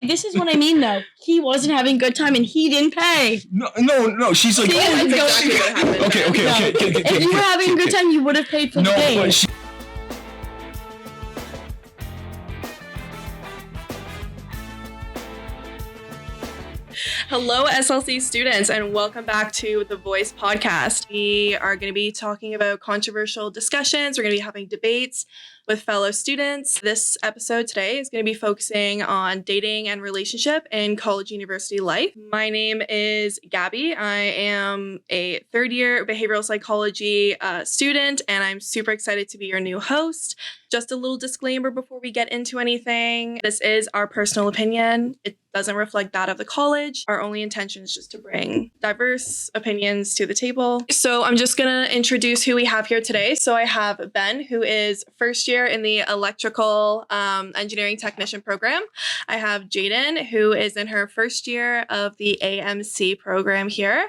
This is what I mean, though. He wasn't having a good time, and he didn't pay. No. She's like, that's exactly what happened. Okay. If you were having a good time, you would have paid for the date. Hello, SLC students, and welcome back to The Voice podcast. We are going to be talking about controversial discussions. We're going to be having debates with fellow students. This episode today is going to be focusing on dating and relationship in college university life. My name is Gabby. I am a third-year behavioral psychology student, and I'm super excited to be your new host. Just a little disclaimer before we get into anything. This is our personal opinion. It doesn't reflect that of the college. Our only intention is just to bring diverse opinions to the table. So I'm just going to introduce who we have here today. So I have Ben, who is first year in the electrical engineering technician program. I have Jaden, who is in her first year of the AMC program here.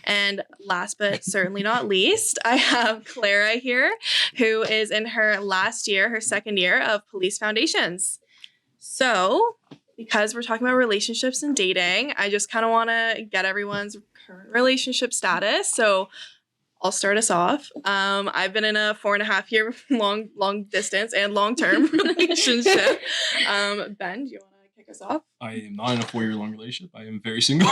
And last but certainly not least, I have Clara here, who is in her last year, her second year of police foundations. So because we're talking about relationships and dating, I just kind of want to get everyone's current relationship status. So I'll start us off. I've been in a 4.5-year long distance and long-term relationship. Ben, do you want to kick us off? I am not in a 4-year long relationship. I am very single.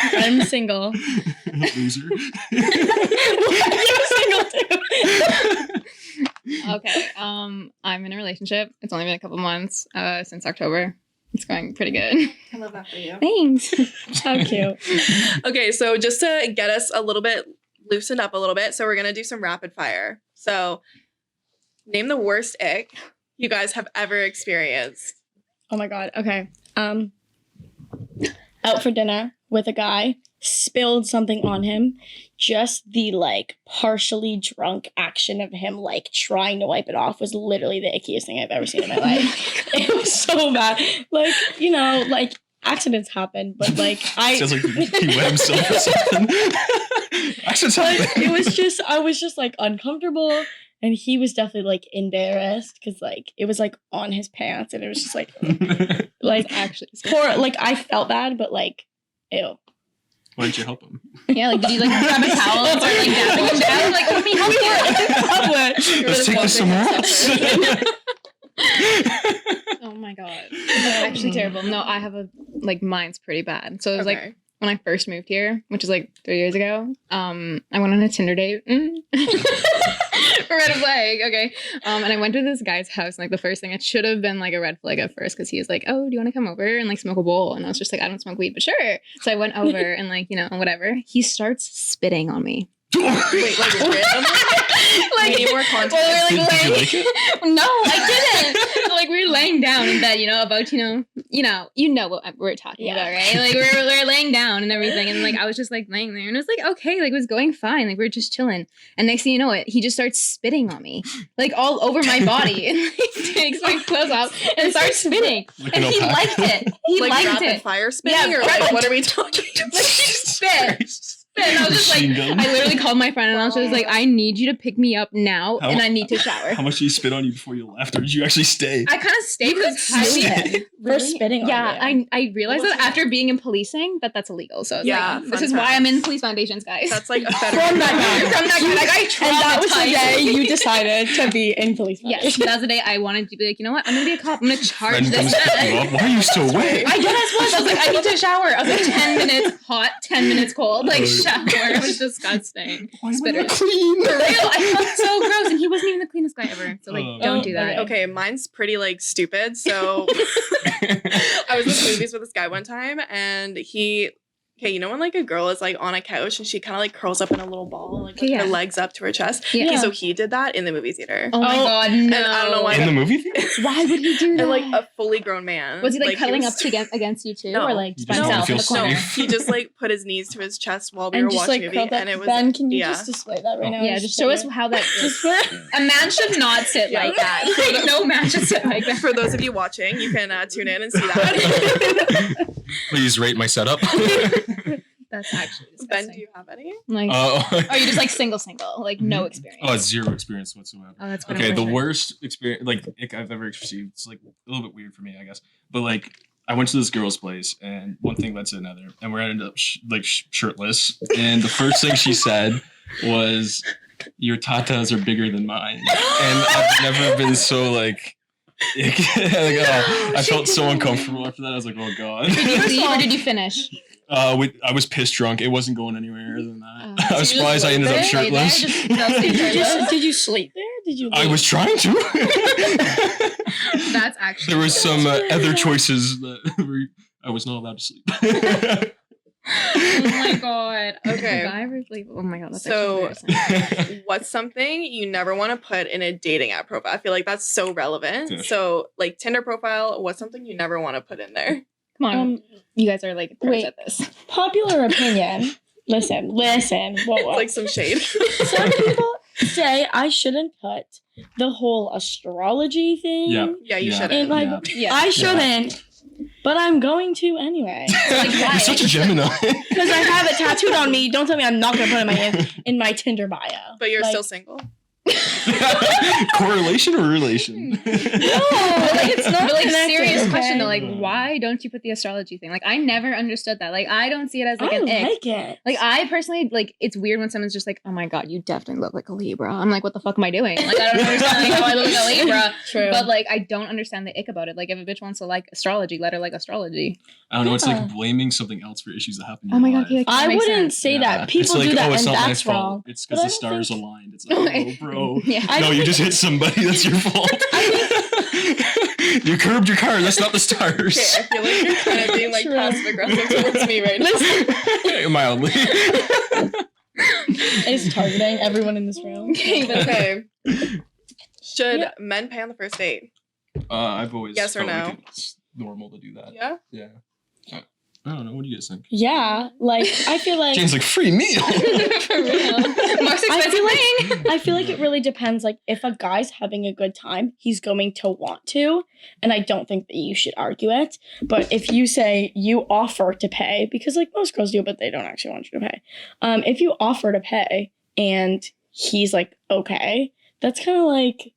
I'm single. Loser. You're single too. Okay. I'm in a relationship. It's only been a couple months since October. It's going pretty good. I love that for you. Thanks. How cute. Okay, so just to get us a little bit loosened up a little bit, so we're going to do some rapid fire. So name the worst ick you guys have ever experienced. Oh my god. Okay. Out for dinner with a guy, spilled something on him. Just the partially drunk action of him trying to wipe it off was literally the ickiest thing I've ever seen in my life. It was so bad. Accidents happen, but I sounds like he wet himself or something. Accidents happen. I was just uncomfortable, and he was definitely embarrassed because it was on his pants, and it was just actually poor. I felt bad, but ew. Why didn't you help him? Yeah, did you grab a towel and start dapping him down? Let me help you. Let's take this somewhere else. Oh my god. That's actually terrible. No, I have mine's pretty bad. So it was when I first moved here, which is 3 years ago, I went on a Tinder date. Red flag, okay. And I went to this guy's house, and the first thing, it should have been a red flag at first, because he was oh, do you want to come over and smoke a bowl? And I was just I don't smoke weed, but sure. So I went over and whatever. He starts spitting on me. Wait, we need more context. Did you like it? No, I didn't. We were laying down in bed, about what we're talking about, right? We're laying down and everything, and I was just laying there, and it was okay, it was going fine, we were just chilling, and next thing you know, he just starts spitting on me, all over my body, and takes my clothes off and starts spitting, and he liked it. He liked rapid it. Fire spitting, or what are we talking about? He spit. And I was just I literally called my friend, and I was just I need you to pick me up now, and I need to shower. How much did he spit on you before you left, or did you actually stay? I kind of stayed because for spitting on you. I realized that after being in policing that's illegal. So this is why I'm in police foundations, guys. That's a federal. From that guy. And that was the day you decided to be in police Yes, foundations. that was the day I wanted to be you know what? I'm gonna be a cop. I'm gonna charge Friend this man. Why are you still awake? I was. I was I need to shower. I was 10 minutes hot, 10 minutes cold. Shower. It was disgusting. Why am I Spitters. not clean? For real, I felt so gross, and he wasn't even the cleanest guy ever. So don't do that. Okay, mine's pretty stupid. So I was in movies with this guy one time, and he. Okay, you know when a girl is on a couch and she kind of curls up in a little ball and her legs up to her chest? Yeah. Okay, so he did that in the movie theater. Oh my god, no. And I don't know why. In the movie theater? Why would he do that? And a fully grown man. Was he cuddling up against you too? No. Or by himself in the corner? No, he just put his knees to his chest while we were watching a movie. And it was Ben, can you just display that right now? Yeah, just show us how that is. A man should not sit like that. No man should sit like that. For those of you watching, you can tune in and see that. Please rate my setup. That's actually Ben, disgusting. do you have any? Like, are you just like single, like no experience? Oh, zero experience whatsoever. Oh, that's Okay, the unfortunate. worst experience like ick I've ever received. It's like a little bit weird for me, I guess. But like, I went to this girl's place, and one thing led to another, and we ended up shirtless. And the first thing she said was, "Your tatas are bigger than mine," and I've never been so like. I felt so uncomfortable after that. I was like, "Oh God." Did you leave or did you finish? I was pissed drunk. It wasn't going anywhere other than that. Oh. I was So you surprised just I ended lay up there? shirtless. Did you sleep there? Did you? I leave? was trying to. That's actually. There was some other choices that I was not allowed to sleep. Oh my god. Okay. Did I ever leave? Oh my god. That's So- actually embarrassing. What's something you never want to put in a dating app profile? I feel like that's so relevant. Yeah. So, like Tinder profile, what's something you never want to put in there? Come on. You guys are like pros wait. at this. Popular opinion. Listen. Whoa. It's like some shade. Some people say I shouldn't put the whole astrology thing. Yeah. Yeah, you Yeah. shouldn't. And like, Yeah. I shouldn't, but I'm going to anyway. Like, why? You're such a Gemini. Because I have it tattooed on me. Don't tell me I'm not going to put it in my Tinder bio. But you're Like, still single. Correlation or relation? No, like it's not But like connected, serious okay? question though, like why don't you put the astrology thing? Like I never understood that. Like I don't see it as like I an ick. like it. Like I personally like it's weird when someone's just like, oh my god, you definitely look like a Libra. I'm like, what the fuck am I doing? Like I don't understand like, how I look like a Libra. True. But like I don't understand the ick about it. Like if a bitch wants to like astrology, let her like astrology. I don't know. It's Yeah. like blaming something else for issues that happen. In Oh my your god, life. like, that I makes wouldn't sense. say Yeah. that. People It's like, do that, it's and not my that's fault. wrong. It's But because I the don't stars think- aligned. It's like, oh, bro. Yeah. No, you just hit somebody. That's your fault. You curbed your car. That's not the stars. Okay, I feel like you're kind of being like True. passive aggressive towards me right now. Mildly. It's targeting everyone in this room. Okay. Should Yeah. men pay on the first date? I've always Yes or felt like no? it's normal to do that. Yeah. Yeah. I don't know. What do you guys think? Yeah, like I feel like Jane's like, free meal. For real. Most expensive thing. I feel like it really depends. Like if a guy's having a good time, he's going to want to, and I don't think that you should argue it. But if you say you offer to pay, because like most girls do, but they don't actually want you to pay. If you offer to pay and he's like okay, that's kind of like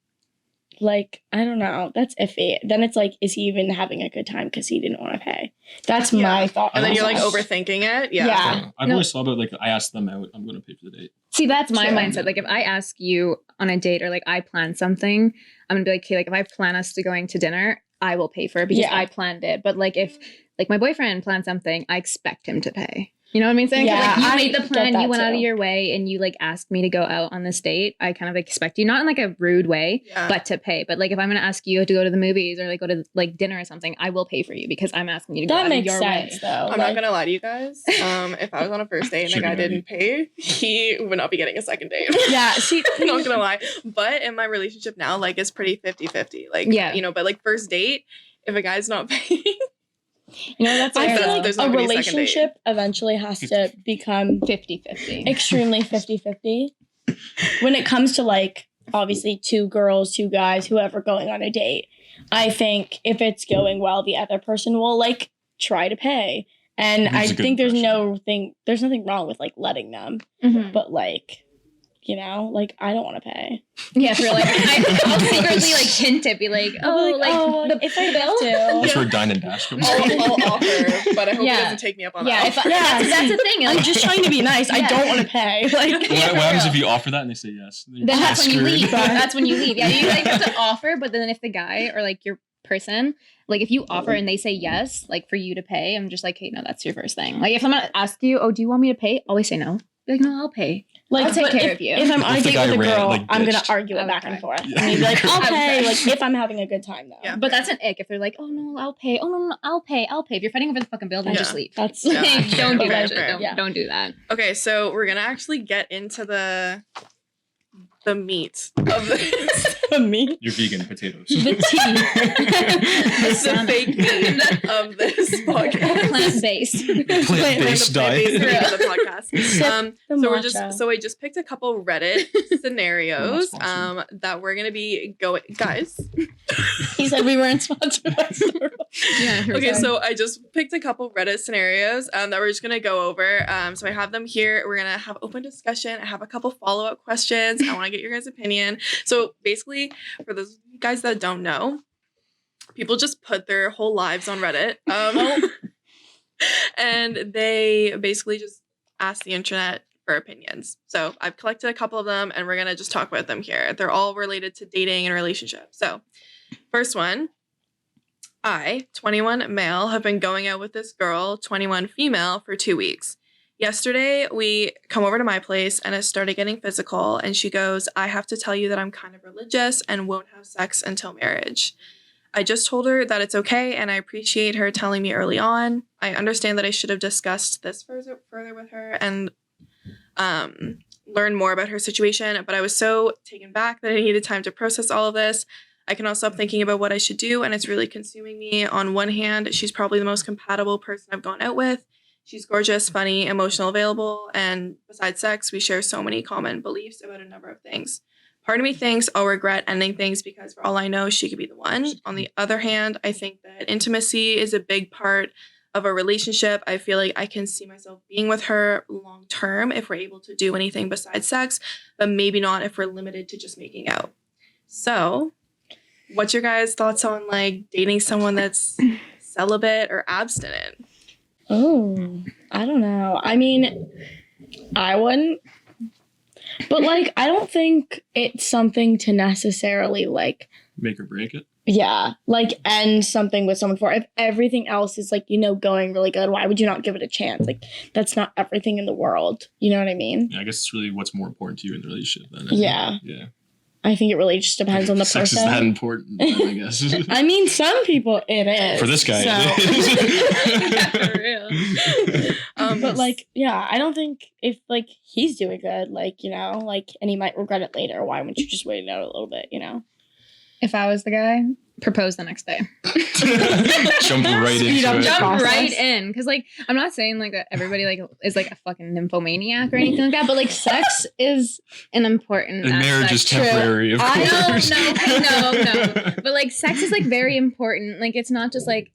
I don't know. That's iffy. Then it's like, is he even having a good time because he didn't want to pay? That's my thought. And then you're like process. overthinking it. Yeah. Yeah. I've No. always thought about like I asked them out. I'm going to pay for the date. See, that's my Sure. mindset. Like, if I ask you on a date or like I plan something, I'm gonna be like, okay, like if I plan us to going to dinner, I will pay for it because Yeah. I planned it. But like if like my boyfriend planned something, I expect him to pay. You know what I mean? Saying Yeah, like you I made the get plan, that you went out of too. your way, and you like asked me to go out on this date. I kind of expect you, not in like a rude way, Yeah. but to pay. But like if I'm gonna ask you to go to the movies or like go to like dinner or something, I will pay for you because I'm asking you to go That out makes of your sense way. though. I'm not gonna lie to you guys. If I was on a first date and the Sugar guy daddy. didn't pay, he would not be getting a second date. Yeah, see, I'm not gonna lie. But in my relationship now, like it's pretty 50-50. Like, Yeah. you know, but like first date, if a guy's not paying, You know, that's I Fair feel enough. like There's a not gonna be a second date. relationship eventually has to become 50-50. extremely 50-50 when it comes to like obviously two girls, two guys, whoever going on a date. I think if it's going well, the other person will like try to pay. And Leaves I a good think there's impression. there's nothing wrong with like letting them, Mhm. but like, you know, like I don't want to pay. Yeah, for like I'll secretly like hint it, be like, I'll oh, be like the if I bill. have to. That's where Dine and Dash comes I'll, from. I'll offer, but I hope Yeah. he doesn't take me up on Yeah, that. if offer. that's the thing. I'm Like, just trying to be nice. I Yeah. don't want to pay. Like What, Yeah, what for happens real. if you offer that and they say yes? then that's when you Screwed. leave. That's when you leave. Yeah, you like have to offer, but then if the guy or like your person, like if you offer and they say yes, like for you to pay, I'm just like, hey, no, that's your first thing. Like if someone asks you, oh, do you want me to pay? Always say no. Be like, no, I'll pay. Like, I'll take but care if, of you. If I'm on a If the date guy with a ran, girl, like, I'm gonna bitched. argue I it would back cry. and forth. Yeah. And he'd be like, I'll I would pay. cry. Like if I'm having a good time though. Yeah. But that's an ick if they're like, oh no, I'll pay. Oh no, I'll pay. If you're fighting over the fucking bill, then Yeah. just leave. That's Yeah. Like, don't do Fair, that. fair. Shit. Yeah. Don't do that. Okay, so we're gonna actually get into the the meat of this. The meat. Your vegan potatoes. The tea. The fake meat of this podcast. Plant-based. Plant-based diet. Of the podcast. The So I just picked a couple Reddit scenarios that we're gonna be going. Guys, He said we weren't sponsored by Starbucks. Yeah. okay, so I just picked a couple Reddit scenarios that we're just gonna go over. So I have them here. We're gonna have open discussion. I have a couple follow-up questions. I want to get your guys' opinion. So basically, for those guys that don't know, people just put their whole lives on Reddit. And they basically just ask the internet for opinions. So I've collected a couple of them and we're gonna just talk about them here. They're all related to dating and relationships. So first one. I, 21 male, have been going out with this girl, 21 female, for 2 weeks. Yesterday, we come over to my place and it started getting physical. And she goes, I have to tell you that I'm kind of religious and won't have sex until marriage. I just told her that it's okay and I appreciate her telling me early on. I understand that I should have discussed this further with her and learn more about her situation. But I was so taken back that I needed time to process all of this. I can also stop thinking about what I should do, and it's really consuming me. On one hand, she's probably the most compatible person I've gone out with. She's gorgeous, funny, emotional, available, and besides sex, we share so many common beliefs about a number of things. Part of me thinks I'll regret ending things because for all I know, she could be the one. On the other hand, I think that intimacy is a big part of a relationship. I feel like I can see myself being with her long term if we're able to do anything besides sex, but maybe not if we're limited to just making out. So what's your guys' thoughts on like dating someone that's celibate or abstinent? Oh, I don't know. I mean, I wouldn't. But like, I don't think it's something to necessarily like make or break it. Yeah, like end something with someone for. If everything else is like, going really good, why would you not give it a chance? Like, that's not everything in the world. You know what I mean? Yeah, I guess it's really what's more important to you in the relationship then. Yeah. Yeah. I think it really just depends on the Sex person. is that important, I guess. I mean, some people it is. For this guy, so. it is. For real. But like, yeah, I don't think if like he's doing good, like, and he might regret it later, why wouldn't you just wait it out a little bit, If I was the guy, propose the next day. Jump right into it. Jump right in. Because, like, I'm not saying, like, that everybody, like, is, like, a fucking nymphomaniac or anything like that. But, like, sex is an important and marriage is aspect. temporary, of course. No. But, like, sex is, like, very important. Like, it's not just, like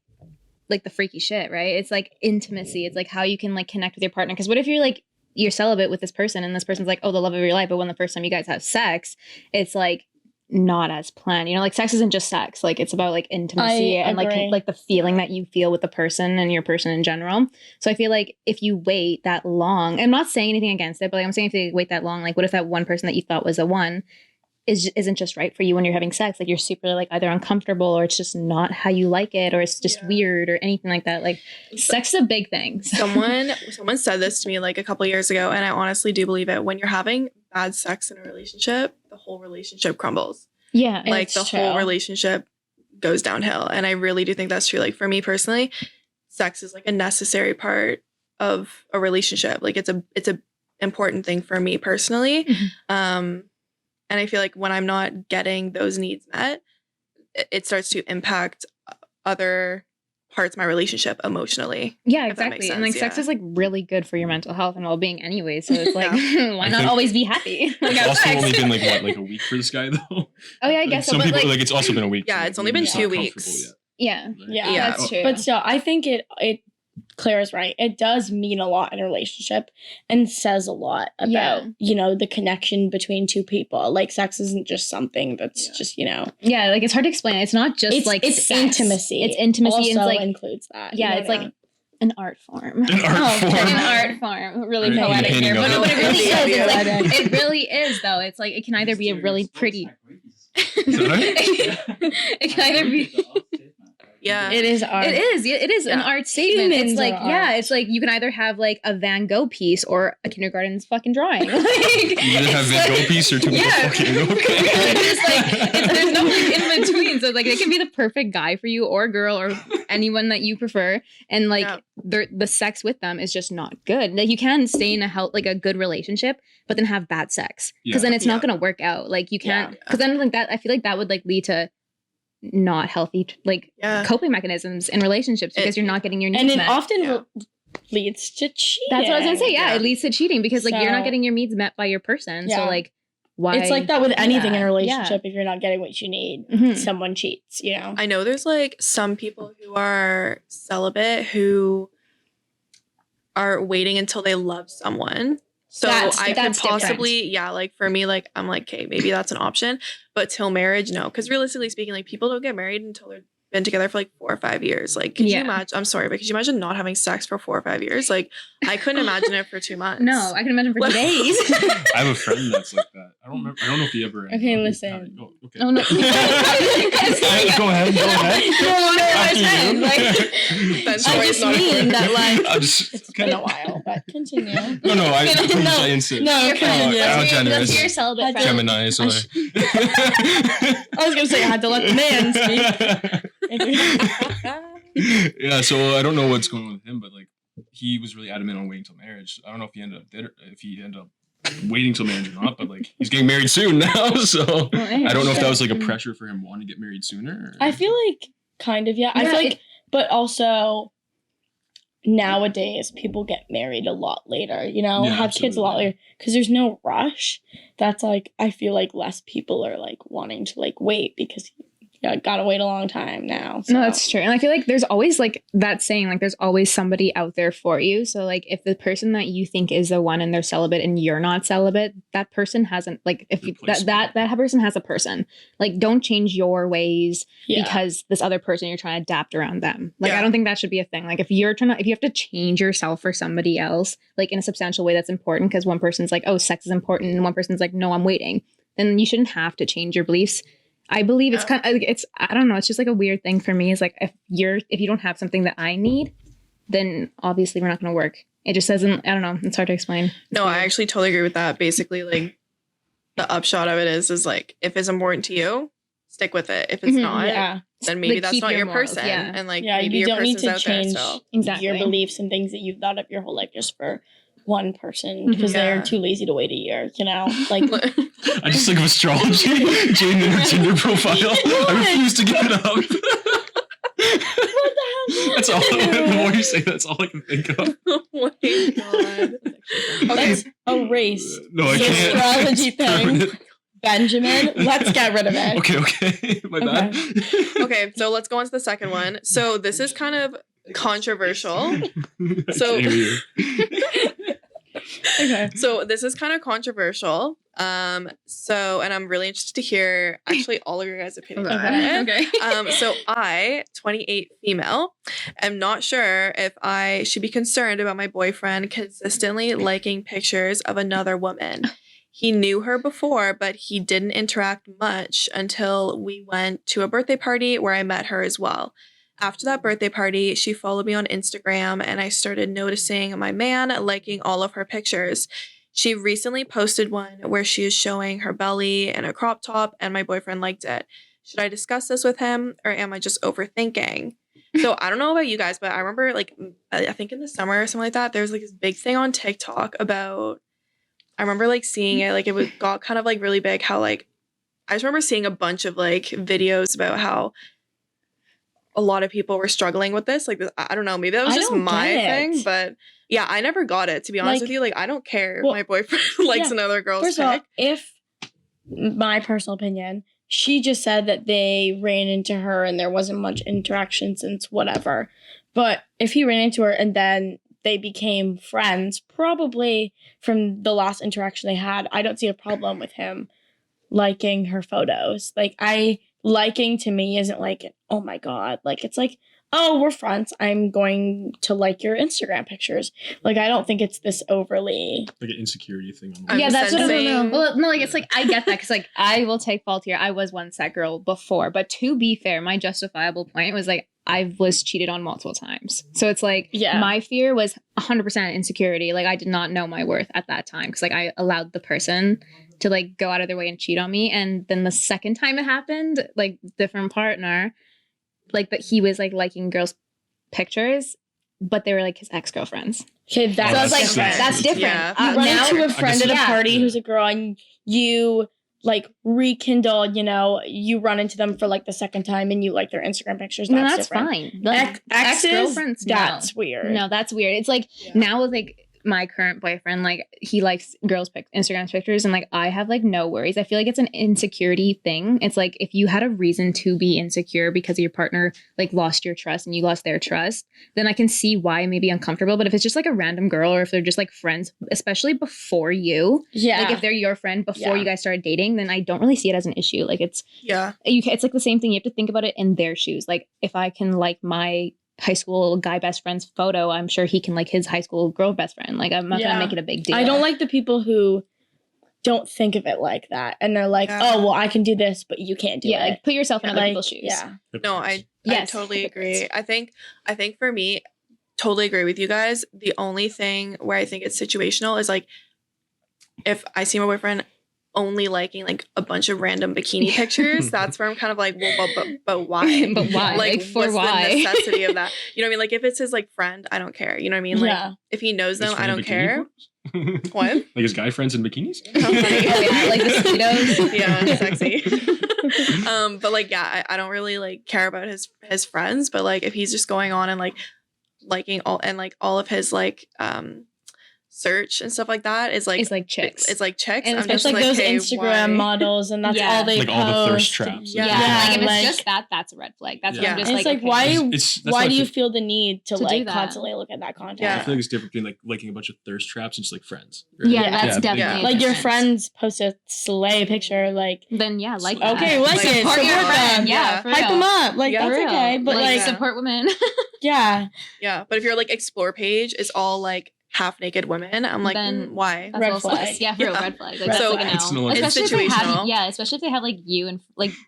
the freaky shit, right? It's, like, intimacy. It's, like, how you can, like, connect with your partner. Because what if you're celibate with this person and this person's, like, oh, the love of your life. But when the first time you guys have sex, it's, like, not as planned, like sex isn't just sex, like it's about like intimacy and like the feeling that you feel with the person and your person in general. So I feel like if you wait that long, I'm not saying anything against it, but like I'm saying if you wait that long, like what if that one person that you thought was the one isn't just right for you when you're having sex? Like you're super like either uncomfortable or it's just not how you like it or it's just weird or anything like that. Like sex is a big thing. Someone said this to me like a couple years ago, and I honestly do believe it. When you're having bad sex in a relationship, the whole relationship crumbles. Yeah, like the whole relationship goes downhill, and I really do think that's true. Like for me personally, sex is like a necessary part of a relationship. Like it's a important thing for me personally. Mm-hmm. And I feel like when I'm not getting those needs met, it starts to impact other parts of my relationship emotionally. Yeah, exactly. And like sex is like really good for your mental health and well-being anyway. So it's like, why not always be happy? Like, it's also only been like a week for this guy though. Oh yeah, I guess some so. people Like, it's also been a week. Yeah, it's only been 2 weeks. Yeah, that's true. But still, I think it Claire's right. It does mean a lot in a relationship and says a lot about, the connection between two people. Like sex isn't just something that's just, Yeah, like it's hard to explain. It's not just it's sex. Intimacy. It's intimacy also and it's like includes that. Yeah, it's like an art form. An art form. Really poetic here. But it really is. It really is though. It's like it can either be a really pretty it can either be Yeah, it is art. It is an art statement. It's like it's like you can either have like a Van Gogh piece or a kindergarten's fucking drawing. Like, you either have Van Gogh piece or two fucking okay. There's nothing in between. So like it can be the perfect guy for you or girl or anyone that you prefer. And like the sex with them is just not good. Like you can stay in a good relationship, but then have bad sex because then it's not going to work out. Like you can't, because then like that, I feel like that would like lead to not healthy coping mechanisms in relationships because you're not getting your needs and it met. often leads to cheating. That's what I was gonna say. Yeah, it leads to cheating because like you're not getting your needs met by your person. So like, why? It's like that with anything in a relationship. If you're not getting what you need, someone cheats. You know. I know there's like some people who are celibate who are waiting until they love someone. So I could possibly, like for me, like I'm like, okay, maybe that's an option, but till marriage, no, because realistically speaking, like people don't get married until they're been together for like 4 or 5 years. Like, could you imagine? I'm sorry, but could you imagine not having sex for 4 or 5 years? Like, I couldn't imagine it for 2 months. No, I can imagine for 2 days. I have a friend that's like that. I don't know if he ever. Okay, listen. Okay. Oh no. Go ahead. No, I just mean that like it's been a while, but continue. No, I insist. No, continue. How generous. You're celibate friend. Gemini, so I was gonna say I had to let the man speak. Yeah, so I don't know what's going on with him, but like he was really adamant on waiting till marriage. I don't know if he ended up waiting till marriage or not, but like he's getting married soon now, so I don't know if that was like a pressure for him wanting to get married sooner. Or... I feel like kind of I feel like, but also nowadays people get married a lot later. You know, have kids a lot later because there's no rush. That's like I feel like less people are like wanting to like wait because. Gotta wait a long time now. So. No, that's true. And I feel like there's always like that saying, like there's always somebody out there for you. So like if the person that you think is the one and they're celibate and you're not celibate, that person hasn't like if you, that person has a person. Like don't change your ways because this other person you're trying to adapt around them. Like I don't think that should be a thing. Like if you have to change yourself for somebody else, like in a substantial way that's important because one person's like, oh, sex is important, and one person's like, no, I'm waiting. Then you shouldn't have to change your beliefs. I believe it's kind of, I don't know. It's just like a weird thing for me. It's like, if you don't have something that I need, then obviously we're not going to work. It just doesn't, I don't know. It's hard to explain. No, I actually totally agree with that. Basically, like the upshot of it is like, if it's important to you, stick with it. If it's not, then maybe that's not your morals, person. And like, maybe you your don't need person's to change exactly your beliefs and things that you've thought of your whole life just for one person because they're too lazy to wait a year, you know? Like I just think of astrology. Jaden in her Tinder profile. I refuse to give it up. What the hell? That's all. The more you say, that's all I can think of. Oh my god. Let's erase no, I the can't. astrology thing. Benjamin, let's get rid of it. Okay. My bad. Okay, so let's go on to the second one. So this is kind of controversial. So Okay. So this is kind of controversial. And I'm really interested to hear actually all of your guys' opinions about it. Okay. So I, 28 female, am not sure if I should be concerned about my boyfriend consistently liking pictures of another woman. He knew her before, but he didn't interact much until we went to a birthday party where I met her as well. After that birthday party, she followed me on Instagram and I started noticing my man liking all of her pictures. She recently posted one where she is showing her belly in a crop top and my boyfriend liked it. Should I discuss this with him or am I just overthinking? So I don't know about you guys, but I remember like, I think in the summer or something like that, there was like this big thing on TikTok about, I remember like seeing it, like it got kind of like really big how like, I just remember seeing a bunch of like videos about how a lot of people were struggling with this. Like, I don't know, maybe that was just my thing, but yeah, I never got it, to be honest with you. Like, I don't care if my boyfriend likes another girl's First of all, if, my personal opinion, she just said that they ran into her and there wasn't much interaction since whatever. But if he ran into her and then they became friends, probably from the last interaction they had, I don't see a problem with him liking her photos. Like, liking to me isn't like, oh my god, like it's like, oh, we're friends, I'm going to like your Instagram pictures. Like I don't think it's this overly like an insecurity thing. Yeah, that's what I don't know. Well, no, like it's like I get that because like I will take fault here. I was once that girl before, but to be fair, my justifiable point was like I was cheated on multiple times. So it's like my fear was 100% insecurity. Like I did not know my worth at that time because like I allowed the person to like go out of their way and cheat on me. And then the second time it happened, like different partner, like, but he was like liking girls' pictures. but they were like his ex-girlfriends. Okay, So I was like, sick. that's different. Yeah. You run Now, into a friend at a Yeah. party who's a girl and you like rekindle, you run into them for like the second time and you like their Instagram pictures. no, That's that's different. fine. The Exes, ex-girlfriends, no. that's weird. No, that's weird. It's like Yeah. now with like my current boyfriend, like he likes girls' Instagram pictures, and like I have like no worries. I feel like it's an insecurity thing. It's like if you had a reason to be insecure because your partner like lost your trust and you lost their trust, then I can see why it may be uncomfortable. But if it's just like a random girl or if they're just like friends, especially before you, Yeah. like if they're your friend before Yeah. you guys started dating, then I don't really see it as an issue. Like it's like the same thing. You have to think about it in their shoes. Like if I can like my high school guy best friend's photo, I'm sure he can like his high school girl best friend. Like I'm not Yeah. gonna make it a big deal. I don't like the people who don't think of it like that. And they're like, Yeah. oh, well, I can do this, but you can't do it. like put yourself in other Like, people's shoes. Yeah. No, I Yes. totally agree. Hypocrites. I think for me, totally agree with you guys. The only thing where I think it's situational is like if I see my boyfriend only liking like a bunch of random bikini pictures, that's where I'm kind of like, well, but why? But why? Like, for what's why? the necessity of that? You know what I mean? Like if it's his like friend, I don't care. You know what I mean? Like Yeah. if he knows His them, I friend in don't bikini care. photos? What? Like his guy friends in bikinis? How funny. Oh, yeah, like the Speedos. Yeah, sexy. But like, yeah, I don't really like care about his friends, but like if he's just going on and like liking all of his like search and stuff like that is like It's like chicks. It's like chicks. And I'm It's just like those hey, Instagram why? models, and that's Yeah. all they Like post. all the thirst traps. Yeah. like if it's like- just that, that's a red flag. That's Yeah. what I'm just And it's like, okay. why? That's Why why do I you feel- feel the need to To do like that. constantly look at that content? Yeah. I feel like it's different between like liking a bunch of thirst traps and just like friends. Yeah, Yeah. that's Yeah, definitely yeah. a Like your difference. friends post a slay picture, like Then yeah, like that. okay, like Like, it, support support your them, friend, yeah. yeah, for hype real. them up, like Yeah. that's For real. okay. But like, yeah. support women. yeah, Yeah, but if your like explore page is all like half naked women, I'm like, Then why? That's Red also flag. yeah, for real, Yeah. red flag. Like Red that's flag. like a It's no no. longer- Especially if they have situational. especially if they have like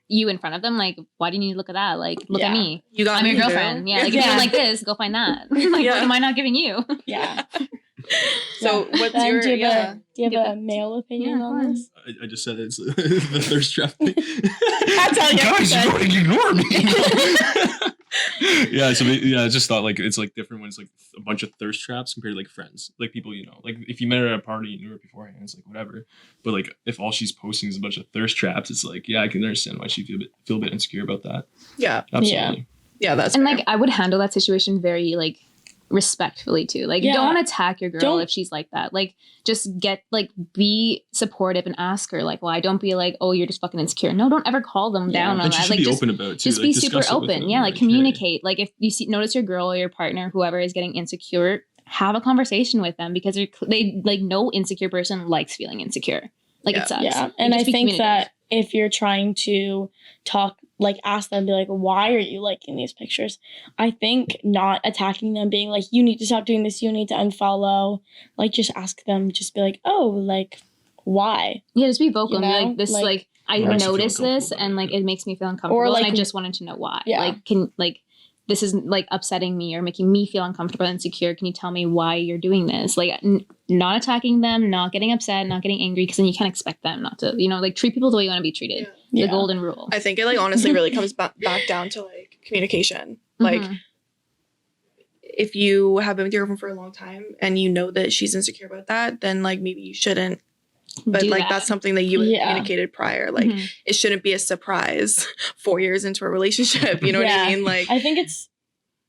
you in front of them. Like, why do you need to look at that? Like, look Yeah. at me. You got I'm me, your boo. girlfriend. Yeah, like if you Yeah. don't like this, go find that. Like, Yeah. what am I not giving you? yeah. So Yeah. what's Ben, your do you have yeah? do you have a male opinion Yeah, on go on. this? I just said it's the thirst trap thing. That's all you have to Guys, say. you're going to ignore me. Yeah, so I just thought like it's like different when it's like a bunch of thirst traps compared to like friends, like people like if you met her at a party and knew her beforehand, it's like whatever. But like if all she's posting is a bunch of thirst traps, it's like I can understand why she feel a bit insecure about that. Yeah, Absolutely. yeah, that's And fair. like I would handle that situation very like respectfully too. Like Yeah. don't attack your girl Don't- if she's like that. Like just be supportive and ask her like why. Don't be like, oh, you're just fucking insecure. No, don't ever call them Yeah. down on And she that. should Like be just open about it too. just like, be super discuss it with open. them, Yeah, like hey. communicate. Like if you notice your girl or your partner, whoever is getting insecure, have a conversation with them because they like no insecure person likes feeling insecure. Like Yeah. it sucks. Yeah, Like, and I just be think communicative. that if you're trying to talk, like ask them, be like, why are you liking these pictures? I think not attacking them, being like, you need to stop doing this, you need to unfollow. Like, just ask them, just be like, oh, like, why? Yeah, just be vocal You and be know, like, this, like- like, I What makes you feel noticed this uncomfortable, and, like, yeah. it makes me feel uncomfortable. Or, like, and I just wanted to know why. Yeah. Like, this is, like, upsetting me or making me feel uncomfortable and insecure. Can you tell me why you're doing this? Like, not attacking them, not getting upset, not getting angry, because then you can't expect them not to, like, treat people the way you want to be treated. Yeah. The golden rule. I think it like honestly really comes back down to like communication. Like Mhm. if you have been with your girlfriend for a long time and you know that she's insecure about that, then like maybe you shouldn't. But Do like that. that's something that you had Yeah. communicated prior. Like Mhm. it shouldn't be a surprise 4 years into a relationship. You know what I Yeah. mean? Like I think it's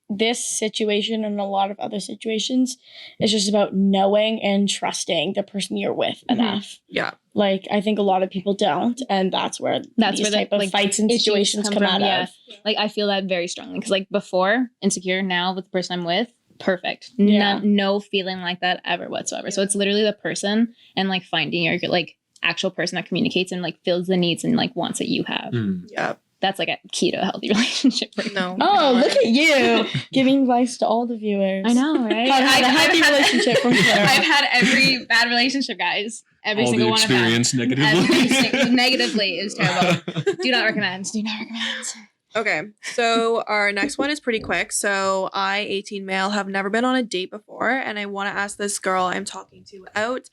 this situation and a lot of other situations is just about knowing and trusting the person you're with enough. yeah. Like, I think a lot of people don't, and that's where That's these where the, type of like, fights and issues situations come from, out yeah. of. Like, I feel that very strongly because, like, before, insecure, now with the person I'm with, perfect. Yeah. No feeling like that ever whatsoever. So it's literally the person and, like, finding your, like, actual person that communicates and, like, fills the needs and, like, wants that you have. Mm. Yeah. That's, like, a key to a healthy relationship. Right? No. Oh, no. look at you giving advice to all the viewers. I know, right? How to have a happy had- relationship from Clara. I've had every bad relationship, guys. Every All single the one of them. experience negatively. Negatively is terrible. Do not recommend. Do not recommend. Okay, so our next one is pretty quick. So I, 18 male, have never been on a date before, and I want to ask this girl I'm talking to out,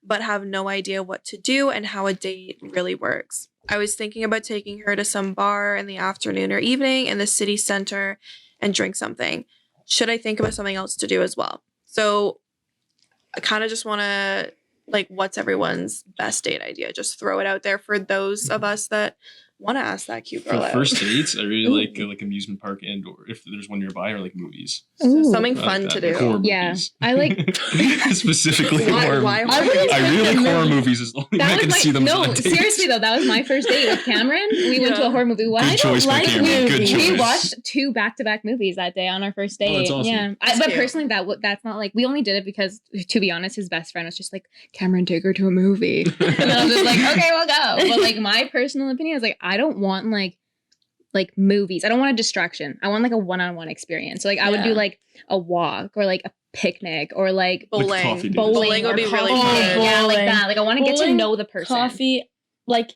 but have no idea what to do and how a date really works. I was thinking about taking her to some bar in the afternoon or evening in the city center and drink something. should I think about something else to do as well? So I kind of just want to, like, what's everyone's best date idea? Just throw it out there for those of us that want to ask that cute girl For out. first dates, I really like amusement park and or if there's one nearby, or like movies. So something I fun like to that. do. Horror Yeah. movies. I like- specifically Why- horror why movies. horror movies? I really like horror movies as long as I That can was see them. no, on a date. seriously though, that was my first date with Cameron. We went to a horror movie. Good choice by Cameron. Good choice. We watched 2 back-to-back movies that day on our first date. Oh, that's awesome. Yeah, That's but cute. personally, that's not like we only did it because, to be honest, his best friend was just like, Cameron, take her to a movie, and I was just like, okay, we'll go. But like my personal opinion is like, I don't want like movies. I don't want a distraction. I want like a one-on-one experience. So like I would do Yeah. like a walk or like a picnic or like Bowling. coffee date. Bowling would or be really coffee. fun. Yeah, like Bowling. that. Like I want to get to Bowling, know the person. Coffee, like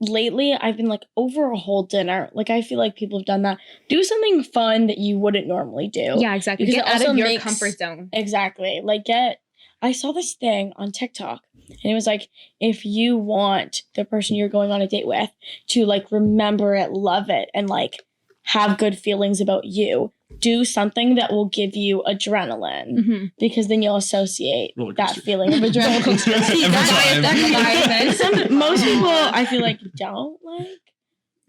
lately I've been like over a whole dinner. Like I feel like people have done that. Do something fun that you wouldn't normally do. Yeah, exactly. Because Get it out also of your makes- comfort zone. Exactly. Like I saw this thing on TikTok and it was like, if you want the person you're going on a date with to like remember it, love it, and like have good feelings about you, do something that will give you adrenaline Mm-hmm. because then you'll associate Roller that coaster. feeling of adrenaline. See, Every time. most people I feel like don't like.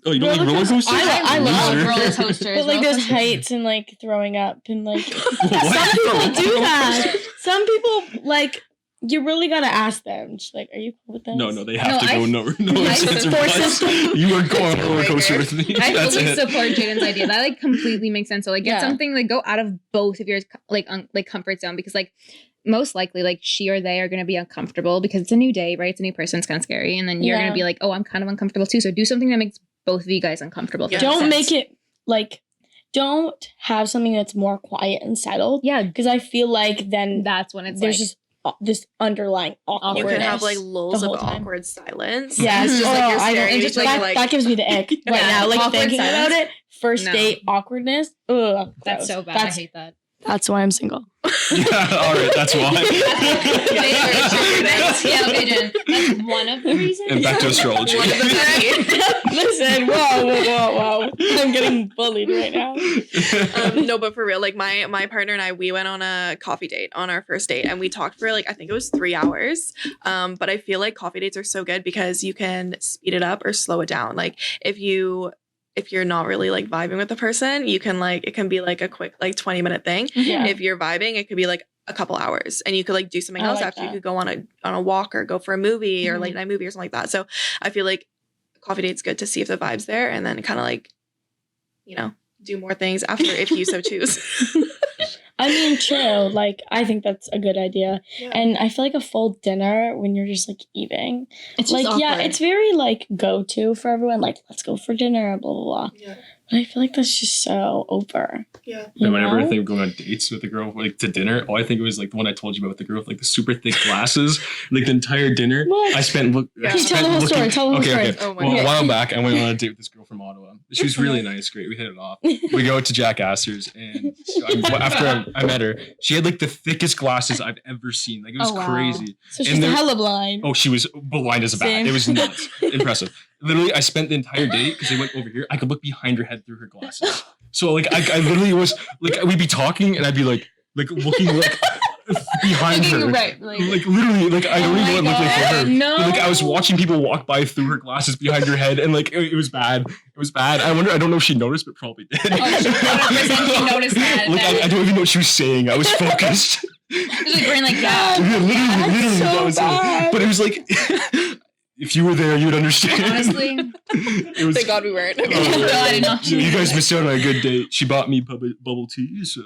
Oh, you don't like Roller roller coasters? coasters? I love Loser. roller coasters. But like there's heights and like throwing up and like What? some people do that. Some people like you really gotta ask them. Just like, are you cool with this? No, they have No, to go. I- No I sense or force buts. it. You are going on a roller coaster with me. I That's fully it. support Jaden's idea. That like completely makes sense. So like get Yeah. something like go out of both of your like like comfort zone because like most likely like she or they are going to be uncomfortable because it's a new day, right? It's a new person. It's kind of scary, and then you're Yeah. going to be like, oh, I'm kind of uncomfortable too. So do something that makes both of you guys uncomfortable. if Yeah. that makes Don't sense. make it like. Don't have something that's more quiet and settled. Yeah, Because I feel like then that's when it's there's like, just this underlying You awkwardness. can have like lulls the of whole time. awkward silence. Yeah, It's just like you're I don't- staring and at just each other that gives me the ick right Yeah, now. Like awkward thinking silence. about it, first No. date awkwardness. Ugh, that's gross. so bad. I That's, hate that. that's why I'm single. Yeah, all right, that's why. Yeah, okay, Jen. That's one of the reasons. And back to astrology. One of the Listen, whoa. I'm getting bullied right now. No, but for real, like my partner and I, we went on a coffee date on our first date, and we talked for like I think it was 3 hours. But I feel like coffee dates are so good because you can speed it up or slow it down. Like if you're not really like vibing with the person, you can like it can be like a quick like 20-minute thing. Yeah. If you're vibing, it could be like a couple hours, and you could like do something I else like after. You that. could go on a walk or go for a movie or Mhm. late night movie or something like that. So I feel like coffee date's good to see if the vibe's there, and then kind of like do more things after if you so choose. I mean, true. Like, I think that's a good idea. And I feel like a full dinner when you're just like eating. It's Like, just yeah, awkward. it's very like go to for everyone. Like, let's go for dinner, blah, blah, blah. Yeah. But I feel like that's just so over. Yeah. You And whenever I know? think of going on dates with a girl, like to dinner, all I think it was like the one I told you about with the girl with like the super thick glasses. Like the entire dinner, What? I spent. Yeah. I Can you spent tell the whole story? Tell the whole okay, story. Oh my well, a God. while back, I went on a date with this girl from Ottawa. She was really nice, great. We hit it off. We go to Jack Astor's, and after I met her, she had like the thickest glasses I've ever seen. Like it was Oh, wow. crazy. So And she's there- hella blind. Oh, she was blind as a bat. Same. It was nuts. Impressive. Literally, I spent the entire date because they went over here. I could look behind her head through her glasses. So like, I literally was like, we'd be talking, and I'd be like looking like behind her. Right, Like literally, like I don't even want to look like for her. No. But, like I was watching people walk by through her glasses behind her head, and like it was bad. It was bad. I don't know if she noticed, but probably did. Oh, she 100% she noticed that. Like I don't even know what she was saying. I was focused. Just like brain like that. Yeah, literally, so that was it. bad. But it was like, if you were there, you would understand. Honestly, it was. Thank God we weren't. Oh, No, I did not. You guys missed out on a good date. She bought me bubble tea, so.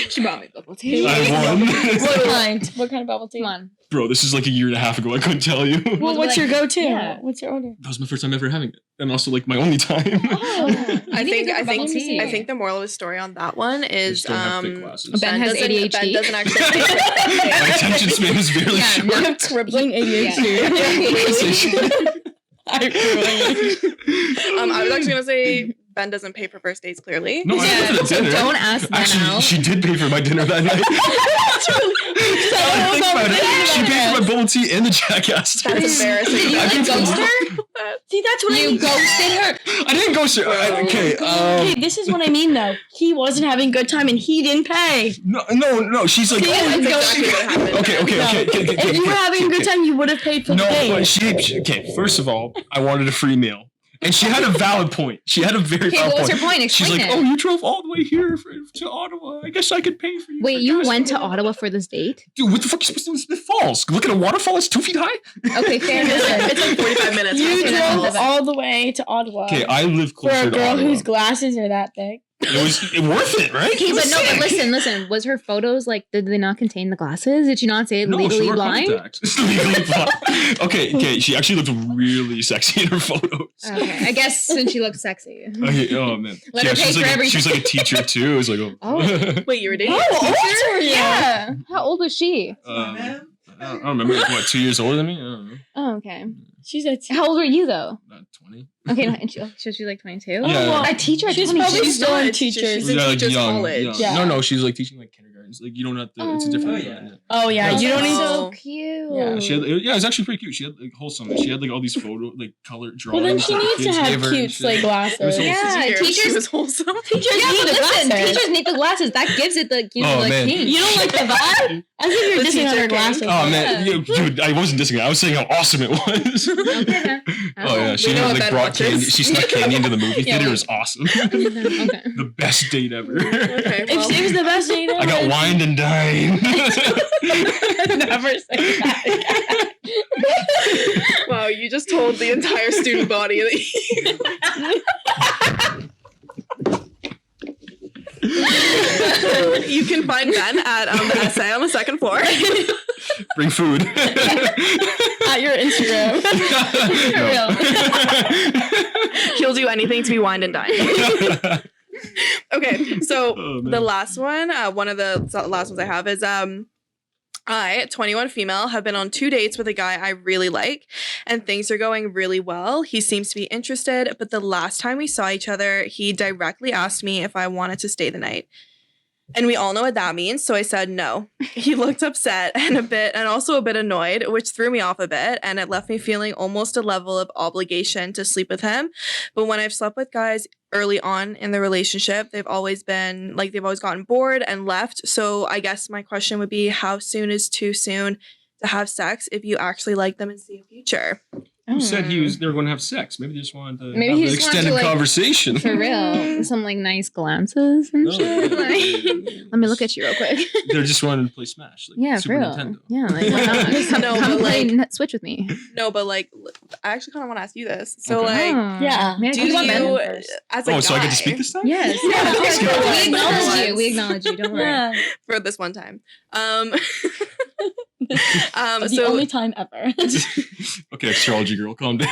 she brought me bubble tea. I won. What kind? What kind of bubble tea? Come on. Bro, this is like a year and a half ago. I couldn't tell you. Well, what's your go-to? Yeah. What's your order? That was my first time ever having it, and also like my only time. I think tea. I think the moral of the story on that one is Just don't have thick glasses. Ben has ADHD. Ben doesn't actually. My attention span is very Yeah, short. no. I'm crippling ADHD. I I was actually gonna say Ben doesn't pay for first dates, clearly. No, I Yeah, went to so dinner. don't ask Ben Actually, out. she did pay for my dinner that night. Think about it. She paid for my bubble tea and the Jackass. That's embarrassing. Did you I like paid for ghost the- her? See, that's what I You mean. ghosted her? I didn't go sir. Okay. Okay, this is what I mean though. He wasn't having a good time and he didn't pay. No. She's like. See, That's No. exactly what happened. Okay. If you were having a good time, you would have paid for the No, date. but she. Okay, first of all, I wanted a free meal. And she had a valid point. She had a very Okay, valid what was point. her point? She's Explain like, it. "Oh, you drove all the way here to Ottawa. I guess I could pay for you." Wait, for you gas." went to Ottawa for this date? Dude, what the fuck are you supposed to do in Smith Falls? Look at a waterfall that's 2 feet high? Okay, fair enough. It's like 45 minutes. You Okay, drove that's- all the way to Ottawa Okay, I live for closer a to girl Ottawa. whose glasses are that big. It was worth it, right? Okay, but no, but listen. Was her photos like? Did they not contain the glasses? Did she not say No, she legally wore blind? contacts. Legally blind. Okay. She actually looked really sexy in her photos. Okay, I guess since she looked sexy. Okay, oh man. Let her pay she's for like everything. She's like a teacher too. It was like, Oh. Wait, you were dating? How a old teacher? were you? Yeah. How old was she? I don't remember. Like, what, 2 years older than me? I don't know. Oh, okay. She's a How old were you though? Not 20. Okay, no, and she, so she's like 22. Yeah, yeah. A teacher at She's 22? probably She's still not in a teacher, teachers. she's in teachers college. Yeah. No, she's like teaching like kindergartens. Like you don't have to. It's a different. Oh yeah, you don't need to. So cute. Yeah, She had, it was actually pretty cute. She had like wholesome. She had like all these like color drawings. Well, then she that the needs to kids have gave her and cute shit. like It was glasses. wholesome. Yeah, Did you hear teachers- she was wholesome. Teachers Yeah, need but the listen, glasses. teachers need the glasses. That gives it the, you know, Oh, the man. king. You don't like the vibe? As if you're The dissing on teacher her glasses. Oh man, dude, I wasn't dissing it. I was saying how awesome it was. Okay, then. Oh yeah, she We know what like Ben brought watches. candy. She snuck candy into the movie Yeah, theater. It we- was awesome. Okay. The best date ever. Okay, well, If she was the best date ever. I got wined and dined. Never say that. wow, you just told the entire student body that you can find Ben at the essay on the second floor. Bring food. At your Instagram. He'll do anything to be wined and dined. Okay, so Oh, man. the last one, one of the last ones I have is I, 21 female, have been on 2 dates with a guy I really like, and things are going really well. He seems to be interested, but the last time we saw each other, he directly asked me if I wanted to stay the night. And we all know what that means, so I said no. He looked upset and also a bit annoyed, which threw me off a bit, and it left me feeling almost a level of obligation to sleep with him. But when I've slept with guys early on in the relationship, they've always gotten bored and left. So I guess my question would be, how soon is too soon to have sex if you actually like them and see a future? Who said they were going to have sex? Maybe they just wanted to Maybe have he an just wanted extended to, like, conversation. For real. Some like nice glances and No. shit. Like, let me look at you real quick. They're just wanting to play Smash. Like Yeah, Super for real. Nintendo. Yeah, like why not? Come, No, come but, play like- Switch with me. No, but like, I actually kind of want to ask you this. So Okay. like, Yeah. May I do come on, Ben? you, first. as a guy, So I get to speak this time? Yes. Yeah, Yeah, let's we go on. acknowledge you. We acknowledge you. Don't worry. Yeah. for this one time. The So only time ever. Okay, astrology girl, calm down.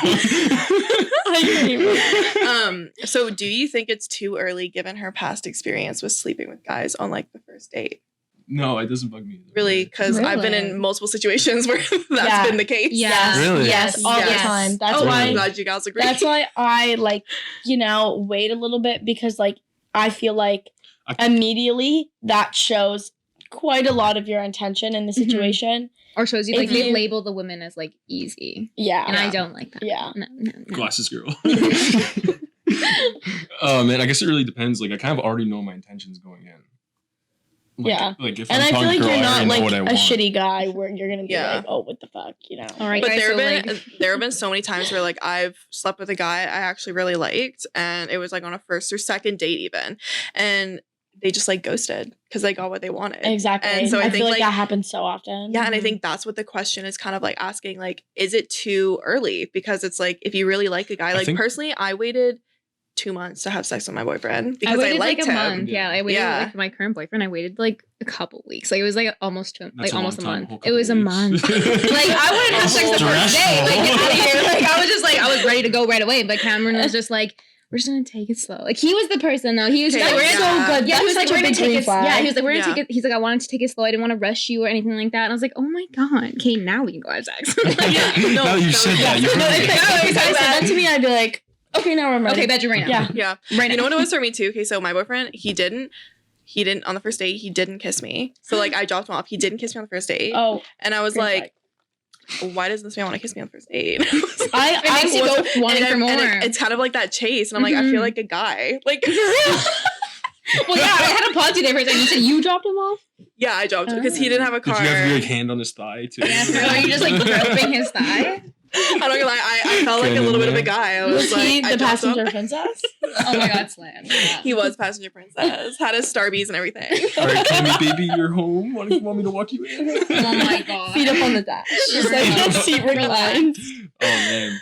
so do you think it's too early given her past experience with sleeping with guys on like the first date? No, it doesn't bug me. Either. Really? Because I've been Really? in multiple situations where that's Yeah. been the case. Yeah. Really? Yes, all Yes. the time. That's Oh, why. I'm glad you guys agree. That's why I like, wait a little bit because like I feel like I- immediately that shows quite a lot of your intention in the Mhm. situation. Or shows you If like they you- label the women as like easy. Yeah. And I don't like that. Yeah. No. Glasses girl. Oh man, I guess it really depends. Like I kind of already know my intentions going in. Like, Yeah. Like if And I'm I feel talking like girl, you're I not already know like what I a want. shitty guy where you're gonna be Yeah. like, oh, what the fuck, All right, But guys, there so have been like there have been so many times where like I've slept with a guy I actually really liked, and it was like on a first or second date even, and they just like ghosted because they got what they wanted. Exactly. And so I I think feel like like that happens so often. yeah, and I think that's what the question is kind of like asking, like, is it too early? Because it's like if you really like a guy, like think- personally, I waited 2 months to have sex with my boyfriend because I, waited liked like a him. month. Yeah, I waited Yeah. like for my current boyfriend. I waited like a couple weeks. Like it was like almost That's almost a long time, month. whole It was a couple month. weeks. Like I wouldn't have sex the first day. Like get out of here. Like I was just like I was ready to go right away. But Cameron was just like, we're just gonna take it slow. Like he was the person though. He was just Okay, like, we're yeah. so good. Yeah, he was That's like, such we're a gonna big take green it. flag. Yeah, he was like, we're gonna Yeah. take it. He's like, I wanted to take it slow. I didn't want to rush you or anything like that. And I was like, oh my god. Okay, now we can go have sex. Yeah. Now that you said that, you're No, right. if I said that to me, I'd be like, Okay, now I'm ready. Okay, bedroom right now. Yeah. Yeah. Right You know now. what it was for me too? Okay, so my boyfriend, he didn't on the first date, he didn't kiss me. So like I dropped him off. He didn't kiss me on the first date. Oh, And I was green like, why does this man want to kiss me on the first date? I It makes you was- go wanting for more. It's kind of like that chase. And I'm like, I feel like a guy. Like, Well, yeah, I had to pause you there for a second. You said you dropped him off? yeah, I dropped him because he didn't have a Did car. you have your like, hand on his thigh too? Yeah, so are you just like groping his thigh? I'm not gonna lie, I felt like a little bit of a guy. I was Was like, he I the dropped him. passenger princess? Oh my god, slam. Yeah. He was passenger princess. Had his Starbies and everything. All right, Cammy, baby, you're home. Want me to walk you in? Oh my god. Feet up on the dash. Just like Relax. seat reclined. Oh man.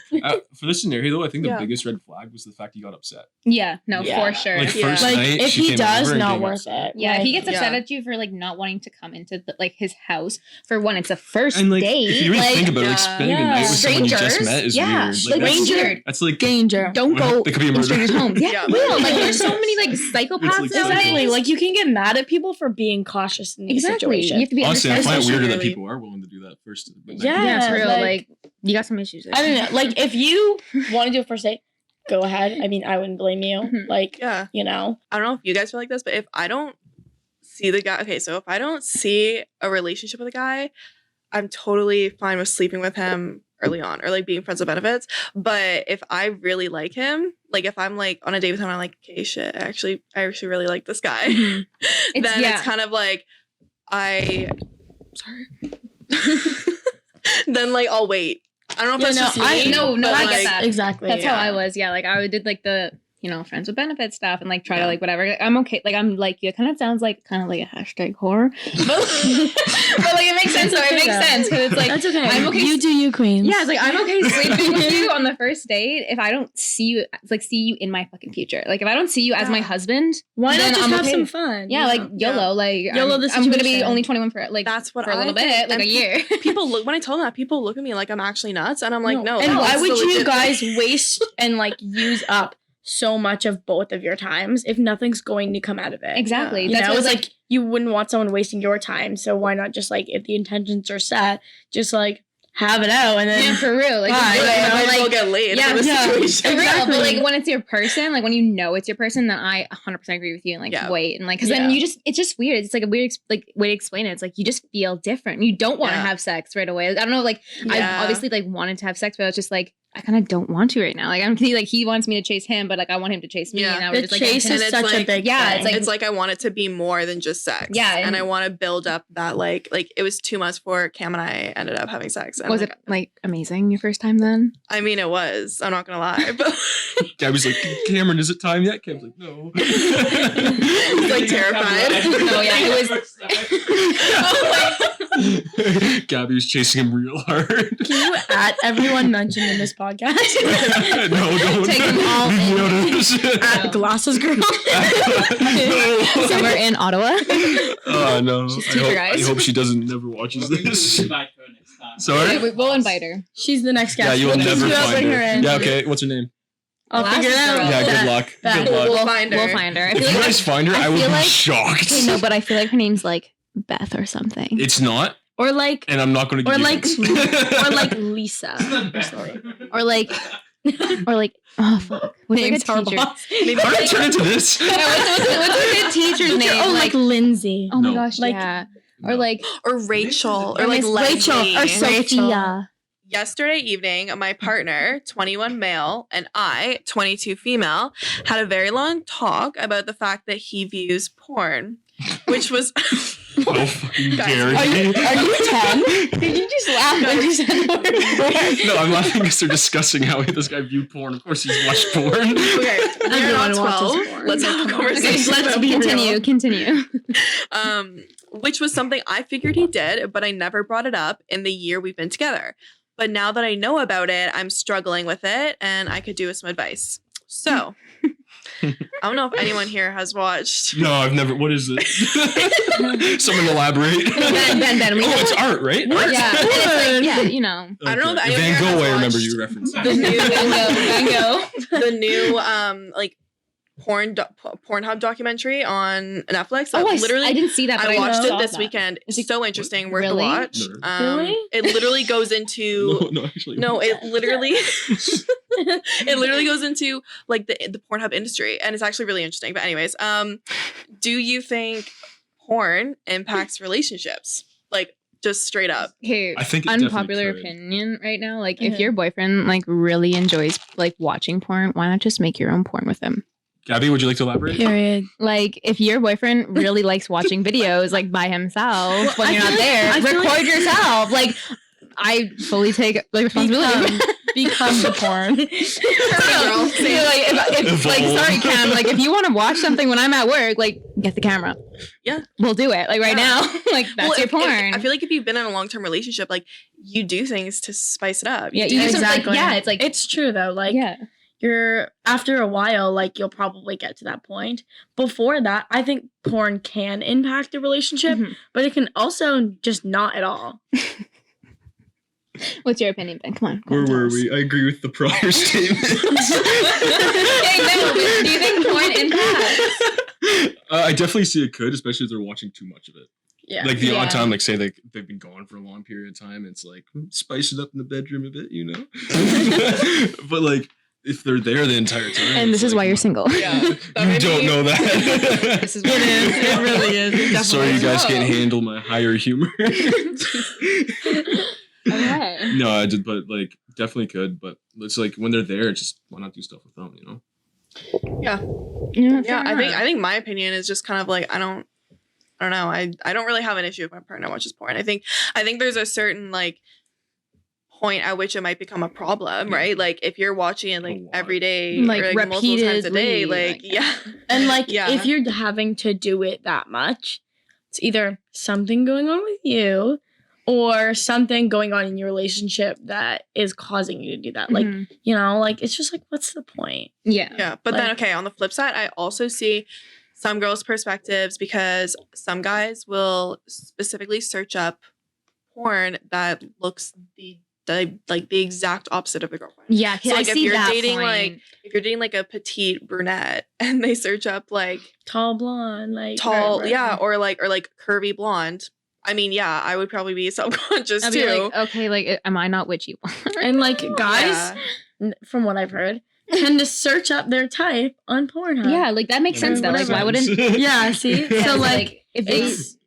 For this scenario though, I think the Yeah. biggest red flag was the fact he got upset. Yeah, no, Yeah. for sure. Like Yeah. first Like night, if she he came does, over and not getting worth upset. it. Yeah, if he gets upset Yeah. at you for like not wanting to come into like his house for one, it's a first And like, date. if you really like, think about it, like yeah. spending a night with someone you just Strangers? met is Yeah. weird. Like, that's, stranger. that's like Danger. don't go There could be a in murder. strangers' homes. Yeah, Yeah. real. Like there's so many like It's psychopaths like nowadays. Exactly. Like you can get mad at people for being cautious in these Exactly. You situations. have to be honestly, I find it Especially weirder that really- people are willing to do that first. Yeah. Yeah, it's real. like- Like you got some issues. I don't know. Like if you want to do a first date, go ahead. I mean, I wouldn't blame you. Mhm. Like, Yeah. you know. I don't know if you guys feel like this, but if I don't see the guy, okay, so if I don't see a relationship with a guy, I'm totally fine with sleeping with him early on or like being friends with benefits. But if I really like him, like if I'm like on a date with him, I'm like, okay, shit, I actually really like this guy. Mhm. Then yeah. it's kind of like sorry. Then like I'll wait. I don't know if Yeah, that's no, just me. no, but, I get like, that. Exactly. That's Yeah. how I was. Yeah, like I did like the friends with benefits stuff and like try Yeah. to like whatever. I'm okay. Like I'm like you. It kind of sounds like kind of like a hashtag whore, but like it makes sense. So it makes sense because it's like That's okay. I'm okay. You do you, queen. Yeah, it's like I'm okay sleeping with you on the first date if I don't see you in my fucking future. Like if I don't see you as my Yeah. husband, Why then not just I'm have okay. some fun? Yeah, like Yeah. YOLO. Like YOLO the I'm gonna be situation. only 21 for like That's what for a I little think. bit, like And a year. People look when I tell them that, people look at me like I'm actually nuts, and I'm like, no. And why that's would the you legit guys thing. waste and like use up so much of both of your times if nothing's going to come out of it? Exactly. You That's know, what it's like you wouldn't want someone wasting your time. So why not just like if the intentions are set, just like have it out and then yeah, for real. Like, Bye. you know, I might as well like get laid yeah, for this yeah. situation. for real, but Exactly. like when it's your person, like when you know it's your person, then I 100% agree with you and like Yeah. wait and like because Yeah. then it's just weird. It's like a weird like way to explain it. It's like you just feel different. You don't want to Yeah. have sex right away. I don't know. Like Yeah. I obviously like wanted to have sex, but I was just like I kind of don't want to right now. Like he wants me to chase him, but like I want him to chase me. Yeah. And now the we're just like chase and is it's such a like- big yeah, thing. it's like- It's like I want it to be more than just sex. Yeah, and and- I want to build up that like it was too much for Cam and I ended up having sex. And was it like amazing your first time then? I mean, it was. I'm not gonna lie, but Gabby's like, Cameron, is it time yet? Cam's like, no. like terrified. Oh yeah, it was. Gabby was chasing him real hard. Can you at everyone mentioned in this podcast? No, don't. Take them all in. Notice. At Glasses Girl. Summer in Ottawa. Oh no! She's I teacher, hope, guys. I hope she doesn't never watches this. Sorry. Yeah, we'll invite her. She's the next guest. Yeah, you will We'll never just find bring her. her in. Yeah, okay. What's her name? I'll figure it out. Glasses Yeah, Girl. good luck. That- Good luck. We'll find her. We'll find her. I If feel you like guys find her, I will feel be like- shocked. okay, no, but I feel like her name's like Beth or something. It's not, Or like, and I'm not going to or give like, you or like Lisa. Sorry. Or like, oh fuck, what's like a Names our teacher? boss. Maybe How did I like, turn into this? Yeah, what's a good teacher's name? Oh, like Lindsay. oh my No. gosh, Like- yeah. Or like or Rachel or like Miss Leslie. Rachel or Sophia. Yesterday evening, my partner, 21 male, and I, 22 female, had a very long talk about the fact that he views porn, which was Oh, fucking Guys, Gary. Are you 10? Did you just laugh when you said the word? No, I'm laughing because they're discussing how this guy viewed porn. Of course, he's watched porn. okay. We're Everyone not watches 12. porn. Let's have a Come on. conversation. Okay, let's about be porn. real. Continue. Which was something I figured he did, but I never brought it up in the year we've been together. But now that I know about it, I'm struggling with it, and I could do with some advice. So, I don't know if anyone here has watched. No, I've never. What is it? Someone elaborate. Ben, we Oh, know. it's art, right? Art? Yeah, and it's like, yeah, you know. I don't know if Okay. anyone Van here Gogh. has I remember watched you referencing. the new Van Gogh. the new like Pornhub documentary on Netflix. Oh, literally, I didn't see that. But I watched it saw this that. weekend. It's Is it so interesting, worth really? the watch. Really? It literally goes into No, actually. no, it literally it literally goes into like the Pornhub industry, and it's actually really interesting. But anyways, do you think porn impacts relationships? Like just straight up. Okay, I think it unpopular definitely could. opinion right now. Like, if your boyfriend like really enjoys like watching porn, why not just make your own porn with him? Gabby, would you like to elaborate? Period. Like, if your boyfriend really likes watching videos like by himself when I you're feel not like- there, I feel record like- yourself. Like, I fully take like responsibility. Become the porn. So, like, if like, sorry, Cam, like, if you want to watch something when I'm at work, like, get the camera. Yeah. We'll do it. Like, right Yeah. now, like, that's your porn. I feel like if you've been in a long-term relationship, like you do things to spice it up. Yeah, you do something, Exactly. like, yeah, it's like, It's true though. Like yeah. you're after a while, like you'll probably get to that point. Before that, I think porn can impact the relationship, Mhm. but it can also just not at all. What's your opinion, Ben? Come on. Where tell were us. we? I agree with the prior statement. Hey, Ben, do you think porn impacts? I definitely see it could, especially if they're watching too much of it. Yeah. Like the Yeah. odd time, like say they've been gone for a long period of time. It's like spice it up in the bedroom a bit, you know. But like if they're there the entire time, And this it's is why like, you're single. Yeah. You don't know that. This is It is. It really is. It Sorry, you definitely guys is. can't handle my higher humor. Okay. No, I did, but like definitely could. But it's like when they're there, just why not do stuff with them, you know? Yeah, I think my opinion is just kind of like I don't know. I don't really have an issue if my partner watches porn. I think there's a certain like point at which it might become a problem, right? Like if you're watching it like lot. every day, Like, or, like multiple times a day, repeatedly, like like, yeah. And like Yeah. if you're having to do it that much, it's either something going on with you or something going on in your relationship that is causing you to do that. Like, Mhm. you know, like it's just like what's the point? yeah. Yeah, but then Like- okay, on the flip side, I also see some girls' perspectives because some guys will specifically search up porn that looks the exact opposite of the girlfriend. Yeah, So, like, I if see you're that dating, point. like, if you're dating like a petite brunette and they search up like Tall blonde, like tall, right. yeah, or like curvy blonde. I mean, yeah, I would probably be subconscious I'll too. be like, okay, like, am I not witchy? And like guys, Yeah. from what I've heard, tend to search up their type on Pornhub. Yeah, like that makes sense. Though, like, why wouldn't? Yeah, see? Yeah, So like if they, it's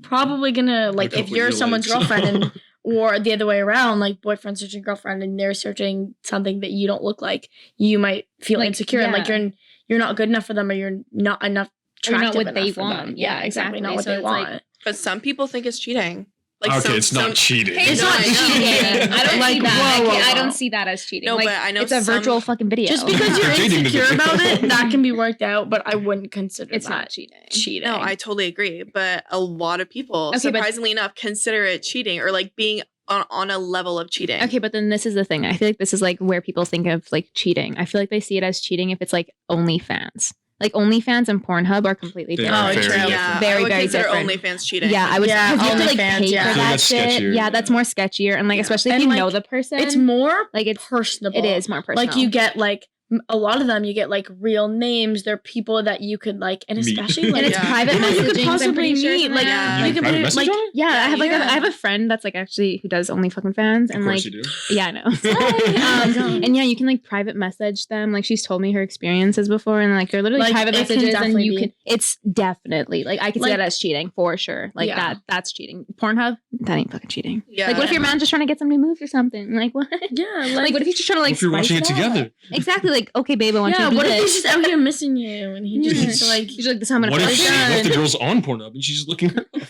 probably gonna like if couple you're you someone's like, so- girlfriend and or the other way around, like boyfriend searching girlfriend and they're searching something that you don't look like, you might feel Like, insecure and like yeah. you're not good enough for them or you're not enough Or not attractive what enough they for want. them. Yeah, exactly. Not what exactly. they So it's like- want. But some people think it's cheating. Like Okay, it's not cheating. It's it's not not cheating. cheating. I don't Like, see that. whoa, whoa, I whoa. don't see that as cheating. No, like, but I know it's a some- virtual fucking video. Just because you're Dating the insecure video. about it, that can be worked out, but I wouldn't consider it's that not cheating. cheating. No, I totally agree. But a lot of people, Okay, but- surprisingly enough, consider it cheating or like being on a level of cheating. Okay, but then this is the thing. I feel like this is like where people think of like cheating. I feel like they see it as cheating if it's like OnlyFans. Like OnlyFans and Pornhub are completely They different. are very different. Yeah, Very, I would very consider different. OnlyFans cheating. Yeah, I would. Yeah, 'cause you have to like OnlyFans, pay yeah. for I feel like that that's shit. sketchier, Yeah, that's yeah. more sketchier, and like Yeah. especially if And, you like, know the person, it's more like it's personable. it is more personal. Like you get like a lot of them, you get like real names. They're people that you could like, and Meet. especially and like it's Yeah. private people you messaging. could I'm possibly pretty sure, meet. isn't Like it? Yeah. you could Private be message like on it? Yeah, I have like Yeah. I have a friend that's like actually who does only fucking fans, Of and course like you do. yeah, I know. And yeah, you can like private message them. Like she's told me her experiences before, and like they're literally Like, private it can messages, and definitely you be. can. It's definitely like I can see Like- that as cheating for sure. Like Yeah. that's cheating. Pornhub, that ain't fucking cheating. Yeah. Like what if your man's just trying to get some new moves or something? Like what? yeah, Like what if he's just trying to What like if you're watching it spice up? together? Exactly. Like okay, babe, I want you yeah. to do What if this. he's just out here missing you and he just Yeah. needs to like She's like, this is how I'm gonna What fuck if, you. what if the done. girl's on Pornhub and she's just looking her up?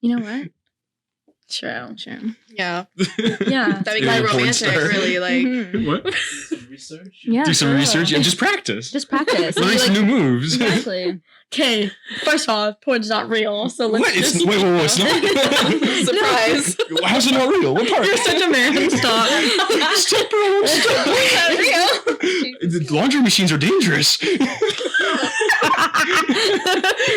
You know what? true. Sure. Yeah. Yeah. That'd be You're kind a of porn romantic, star. really. Like, Mhm. What? Research? Yeah. Do some for real. research. Yeah, just practice. Just practice. Learn Like, some new moves. exactly. Okay. First of all, porn's not real, so let's What? It's, just. wait, it's not. surprise. How's it not real? What part? You're such a man. Stop. Stop, bro. Stop. The laundry machines are dangerous.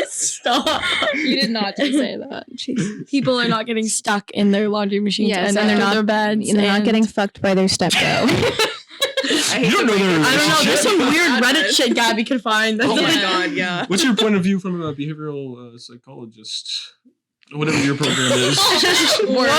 Stop. You did not just say that. Jeez. People are not getting stuck in their laundry machines Yes, and and they're under not- their beds. And they're not and- getting fucked by their stepbro. I hate You don't the know way their that- I don't know. There's some weird Bad Reddit ones. shit Gabby could find. Oh my Yeah. god, yeah. What's your point of view from a behavioral psychologist? Whatever your program is.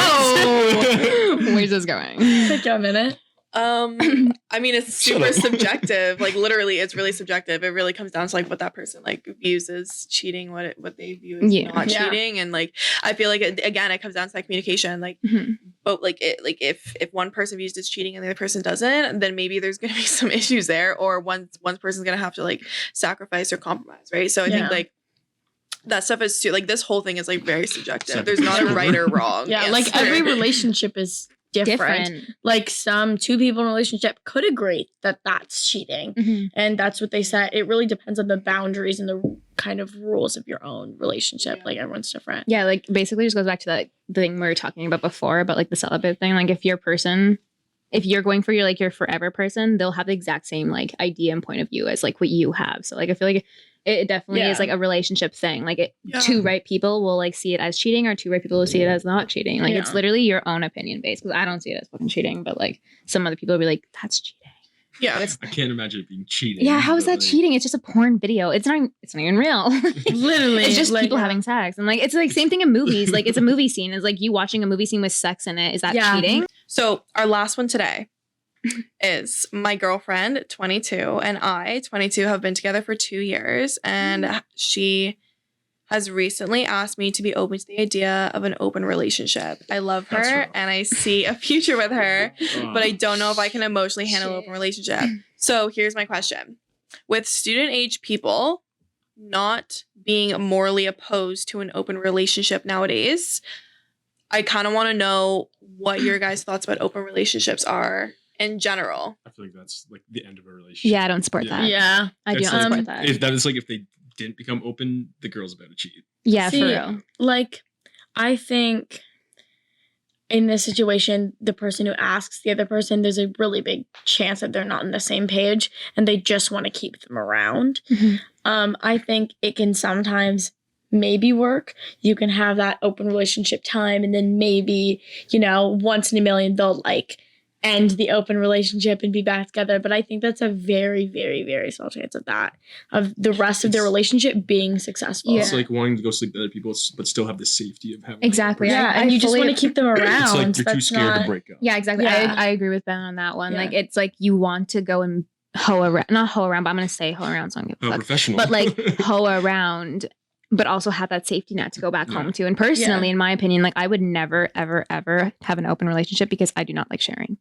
Whoa. Where's this going? Take a minute. I mean, it's Shut super up. subjective. Like literally, it's really subjective. It really comes down to like what that person like views as cheating, what they view as Yeah. not Yeah. cheating, and like I feel like again, it comes down to that communication. Like, Mhm. but like if one person views it as cheating and the other person doesn't, then maybe there's gonna be some issues there, or one person's gonna have to like sacrifice or compromise, right? So I Yeah. think like that stuff is too like this whole thing is like very subjective. There's not a Sacrifice. right or wrong. Yeah, like answer. every relationship is different. Like two people in a relationship could agree that that's cheating. Mhm. And that's what they said. It really depends on the boundaries and the kind of rules of your own relationship. Yeah. Like everyone's different. Yeah, like basically just goes back to that thing we were talking about before about like the celibate thing. Like if you're going for your forever person, they'll have the exact same like idea and point of view as like what you have. So like I feel like it definitely Yeah. is like a relationship thing. Like Yeah. two right people will like see it as cheating, or two right people will see it as not cheating. Like it's Yeah. literally your own opinion based. Because I don't see it as fucking cheating, but like some other people will be like, that's cheating. yeah. I can't imagine it being cheating. Yeah, how is but, that like, cheating? It's just a porn video. It's not even real. Literally. It's just like, people yeah. having sex. And like it's like same thing in movies. Like it's a movie scene. It's like you watching a movie scene with sex in it. Is that Yeah. cheating? So our last one today is my girlfriend, 22, and I, 22, have been together for 2 years, and she has recently asked me to be open to the idea of an open relationship. I love That's her rough. and I see a future with her, but I don't know if I can emotionally handle an open relationship. So here's my question. With student age people not being morally opposed to an open relationship nowadays, I kind of want to know what your guys' thoughts about open relationships are in general. I feel like that's like the end of a relationship. Yeah, I don't support Yeah. that. Yeah. I do It's not like- support that. If that is like if they didn't become open, the girl's about to cheat. Yeah, See, for real. Like, I think in this situation, the person who asks the other person, there's a really big chance that they're not on the same page and they just want to keep them around. Mhm. I think it can sometimes maybe work. You can have that open relationship time and then maybe, once in a million, they'll like end the open relationship and be back together. But I think that's a very, very, very small chance of the rest of their relationship being successful. Yeah. It's like wanting to go sleep with other people, but still have the safety of having Exactly. Yeah, I and you just fully- want to keep them around. It's like you're too That's scared not- to break up. Yeah, exactly. Yeah. I agree with Ben on that one. Yeah. Like it's like you want to go and hoe around, not hoe around, but I'm gonna say hoe around, so I don't give a Oh, fuck. professional. But like hoe around, but also have that safety net to go back home to. And personally, in my opinion, like I would never, ever, ever have an open relationship because I do not like sharing.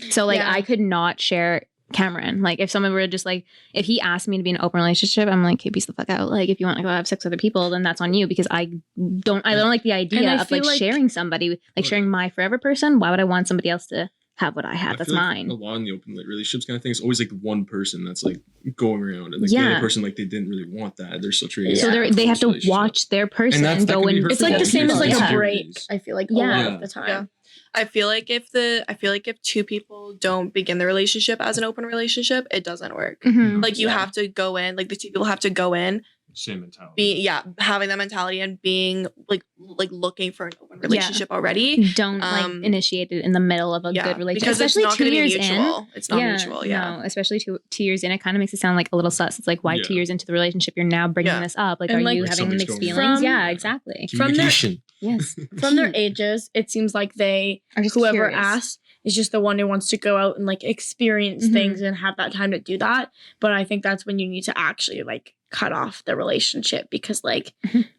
So like Yeah. I could not share Cameron. Like if someone were just like, if he asked me to be in an open relationship, I'm like, hey, peace the fuck out. Like if you want to go have sex with other people, then that's on you, because I don't like the idea And I of feel like like- sharing somebody, like sharing my forever person. Why would I want somebody else to have what I have? I That's feel like mine. A lot in the open relationships kind of thing is always like the one person that's like going around, and like the Yeah. other person like they didn't really want that. They're still treating. So it like they a have to relationship. watch their person that's- and that go can be and hurtful. It's like the same as like Yeah. a break. I feel like a Yeah. lot of the time. Yeah. I feel like if two people don't begin the relationship as an open relationship, it doesn't work. Mhm. Like you Yeah. have to go in, like the two people have to go in, Same mentality. having that mentality and being like looking for an open relationship already. Don't like Um, initiate it in the middle of a good relationship, because especially it's not 2 going to be years mutual. in. It's not mutual. Yeah. No, especially two years in, it kind of makes it sound like a little sus. It's like, why 2 Yeah. years into the relationship you're now bringing Yeah. this up? Like, And, are like- you Like having something's mixed going feelings? on. Yeah, exactly. From their- Communication. Yes. From their ages, it seems like they Or just whoever curious. asks is just the one who wants to go out and like experience Mhm. things and have that time to do that. But I think that's when you need to actually like cut off the relationship, because like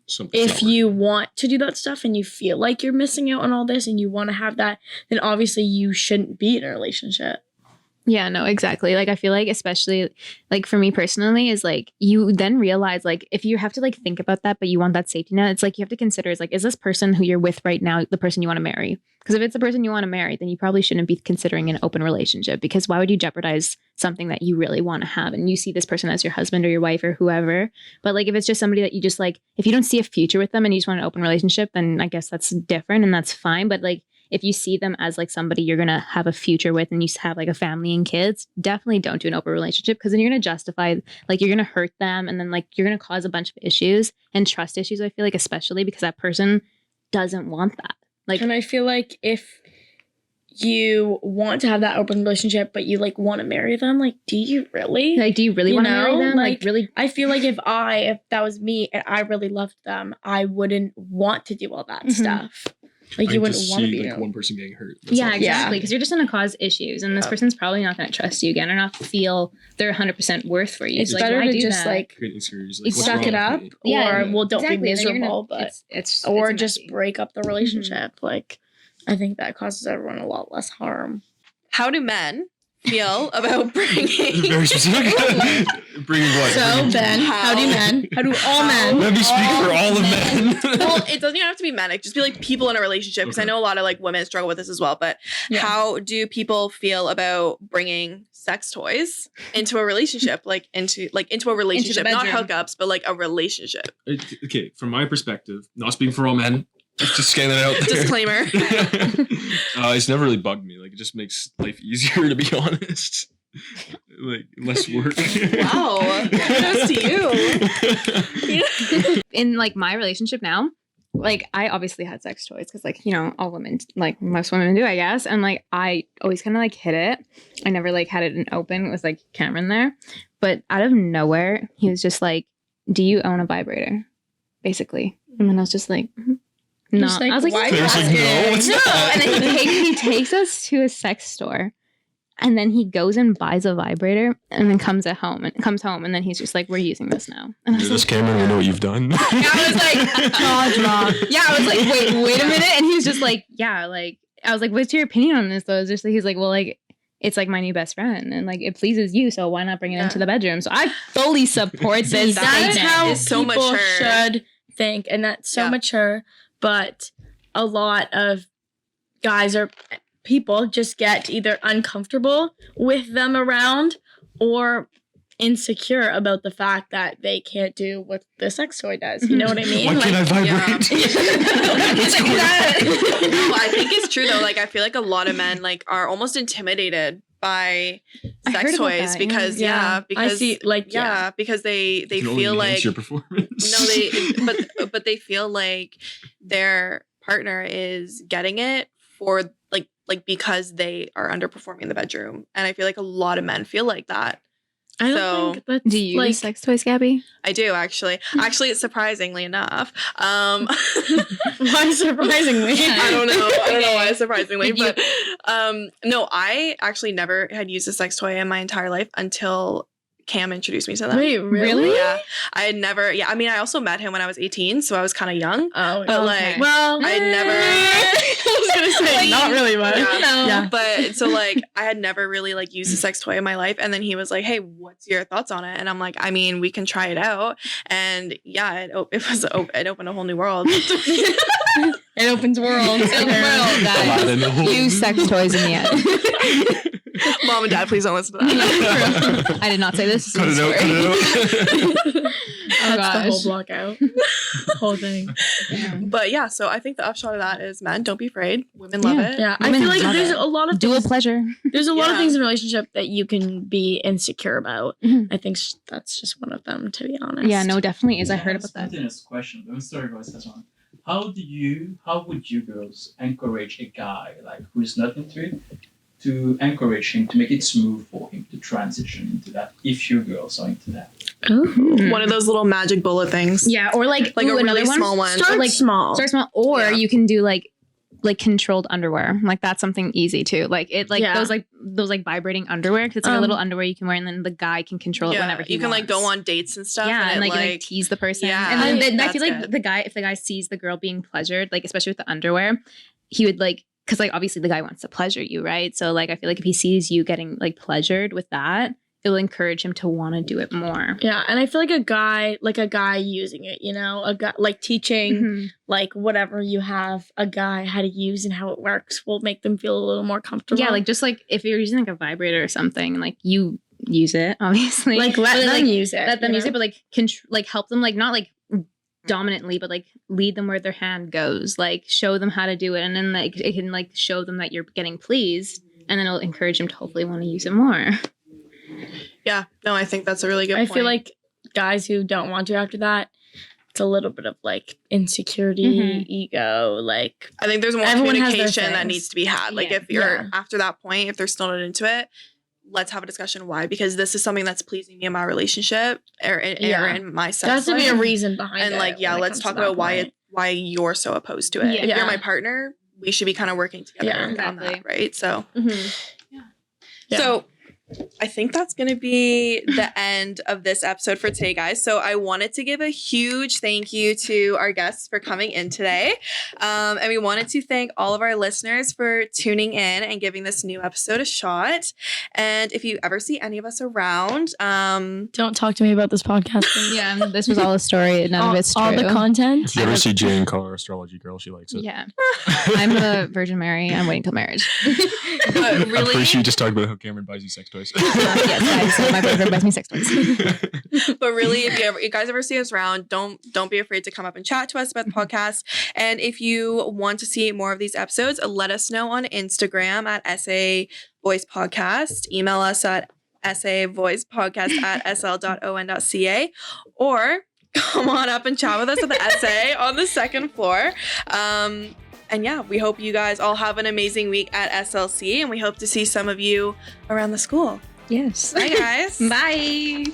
Something's if not you want to do that stuff and you feel like you're missing out on all this and you want to have that, then obviously you shouldn't be in a relationship. Yeah, no, exactly. Like I feel like especially like for me personally is like you then realize like if you have to like think about that but you want that safety net, it's like you have to consider is like, is this person who you're with right now the person you want to marry? Because if it's the person you want to marry, then you probably shouldn't be considering an open relationship, because why would you jeopardize something that you really want to have and you see this person as your husband or your wife or whoever? But like if it's just somebody that you just like, if you don't see a future with them and you just want an open relationship, then I guess that's different and that's fine. But like if you see them as like somebody you're going to have a future with and you have like a family and kids, definitely don't do an open relationship, because then you're going to justify, like you're going to hurt them and then like you're going to cause a bunch of issues and trust issues, I feel like, especially because that person doesn't want that. Like, And I feel like if you want to have that open relationship, but you like want to marry them. Like, do you really? Like, do you really want to marry them? Like, really? I feel like if that was me and I really loved them, I wouldn't want to do all that stuff. Like, you wouldn't want to be like one person getting hurt. That's yeah, exactly. Because you're just going to cause issues, and this person's probably not going to trust you again or not feel they're 100% worth for you. It's like, better to do just that? like suck it up, or don't be miserable, or just break up the relationship. Like, I think that causes everyone a lot less harm. How do men feel about bringing? Very specific. Bringing what? So Ben, how do all men? Let me speak for all of men. Well, it doesn't even have to be men. It could just be like people in a relationship, because I know a lot of like women struggle with this as well. But how do people feel about bringing sex toys into a relationship, into a relationship, not hookups, but like a relationship? Okay, from my perspective, not speaking for all men. Just getting that out there. Disclaimer. It's never really bugged me. Like, it just makes life easier, to be honest. Like, less work. Wow. Kudos to you. In like my relationship now, like I obviously had sex toys because like, you know, all women, like most women do, I guess. And like I always kind of like hid it. I never like had it in open with like Cameron there. But out of nowhere, he was just like, "Do you own a vibrator?" Basically. And then I was just like, no. Like, I was like, why? No, what's that? And then he takes us to a sex store, and then he goes and buys a vibrator, and then comes home, and then he's just like, "We're using this now." And I was this Cameron, we know what you've done. Yeah, I was like, jaw drop. Yeah, I was like, wait a minute, and he was just like, yeah, like I was like, "What's your opinion on this?" Though, it's just like he's like, "Well, like it's like my new best friend, and like it pleases you, so why not bring it into the bedroom?" So I fully support this. That's how so people mature. should think, and that's so mature. But a lot of guys or people just get either uncomfortable with them around or insecure about the fact that they can't do what the sex toy does. You know what I mean? Why can't I vibrate? No, I think it's true though. Like I feel like a lot of men like are almost intimidated by sex toys because I see because they feel like your performance. but they feel like their partner is getting it for like because they are underperforming in the bedroom, and I feel like a lot of men feel like that. I don't think that's do you use sex toys, Gabby? I do actually. Actually, surprisingly enough. Why surprisingly? I don't know why surprisingly, but no, I actually never had used a sex toy in my entire life until Cam introduced me to them. Wait, really? Yeah. I had never, I mean, I also met him when I was 18, so I was kind of young. Oh, but okay. Well, I had never. I was going to say, like, not really much. Yeah. But so, like, I had never really, like, used a sex toy in my life. And then he was like, "Hey, what's your thoughts on it?" And I'm like, "I mean, we can try it out." And yeah, it opened a whole new world. It opens worlds. Guys. Use sex toys in the end. Mom and Dad, please don't listen to that. I did not say this. Cut it out. Oh, gosh. The whole block out. The whole thing. But yeah, so I think the upshot of that is men, don't be afraid. Women love it. Yeah, I feel like there's a lot of dual pleasure. There's a lot of things in a relationship that you can be insecure about. I think that's just one of them, to be honest. Yeah, no, definitely is. I heard about that. Spontaneous question. I'm sorry, guys. That's one. How would you girls encourage a guy like who is not into it to encourage him to make it smooth for him to transition into that if you girls are into that? Ooh. One of those little magic bullet things. Yeah, or like a really small one. Start small. Start small. Or you can do like controlled underwear. Like that's something easy too. Like it those vibrating underwear, because it's like a little underwear you can wear, and then the guy can control it whenever he wants. You can like go on dates and stuff. Yeah, and like tease the person. Yeah, and then I feel like if the guy sees the girl being pleasured, like especially with the underwear, he would like, because like obviously the guy wants to pleasure you, right? So like I feel like if he sees you getting like pleasured with that, it will encourage him to want to do it more. Yeah, and I feel like a guy using it, you know, a guy like teaching like whatever you have a guy how to use and how it works will make them feel a little more comfortable. Yeah, like just like if you're using like a vibrator or something, like you use it, obviously. Like let them use it. Let them use it, but like help them, like not like dominantly, but like lead them where their hand goes, like show them how to do it, and then like it can like show them that you're getting pleased, and then it'll encourage them to hopefully want to use it more. Yeah, no, I think that's a really good point. I feel like guys who don't want to after that it's a little bit of like insecurity, ego, like I think there's more Everyone has their communication that things. needs to be had. Like Yeah. if you're Yeah. after that point, if they're still not into it, let's have a discussion why. Because this is something that's pleasing me in my relationship or in my sex there has to be a life. reason behind it. And like, yeah, when it let's comes talk to that about point. why you're so opposed to it. Yeah. If you're Yeah. my partner, we should be kind of working together Yeah. on that, Exactly. right? So Yeah. So I think that's going to be the end of this episode for today, guys. So I wanted to give a huge thank you to our guests for coming in today. And we wanted to thank all of our listeners for tuning in and giving this new episode a shot. And if you ever see any of us around, Don't talk to me about this podcast. please. Yeah, this was all a story. None of it's true. all the content. If you ever see Jaden call her astrology girl, she likes it. Yeah. I'm a Virgin Mary. I'm waiting till marriage. but I'm really, pretty sure you just talked about how Cameron buys you sex toys. Yes, guys. So my boyfriend buys me sex toys. but really, if you guys ever see us around, don't be afraid to come up and chat to us about the podcast. And if you want to see more of these episodes, let us know on Instagram at SA Voice Podcast. Email us at savoicepodcast@sl.on.ca, or come on up and chat with us at the SA on the second floor. And yeah, we hope you guys all have an amazing week at SLC, and we hope to see some of you around the school. Yes. Bye, guys. Bye.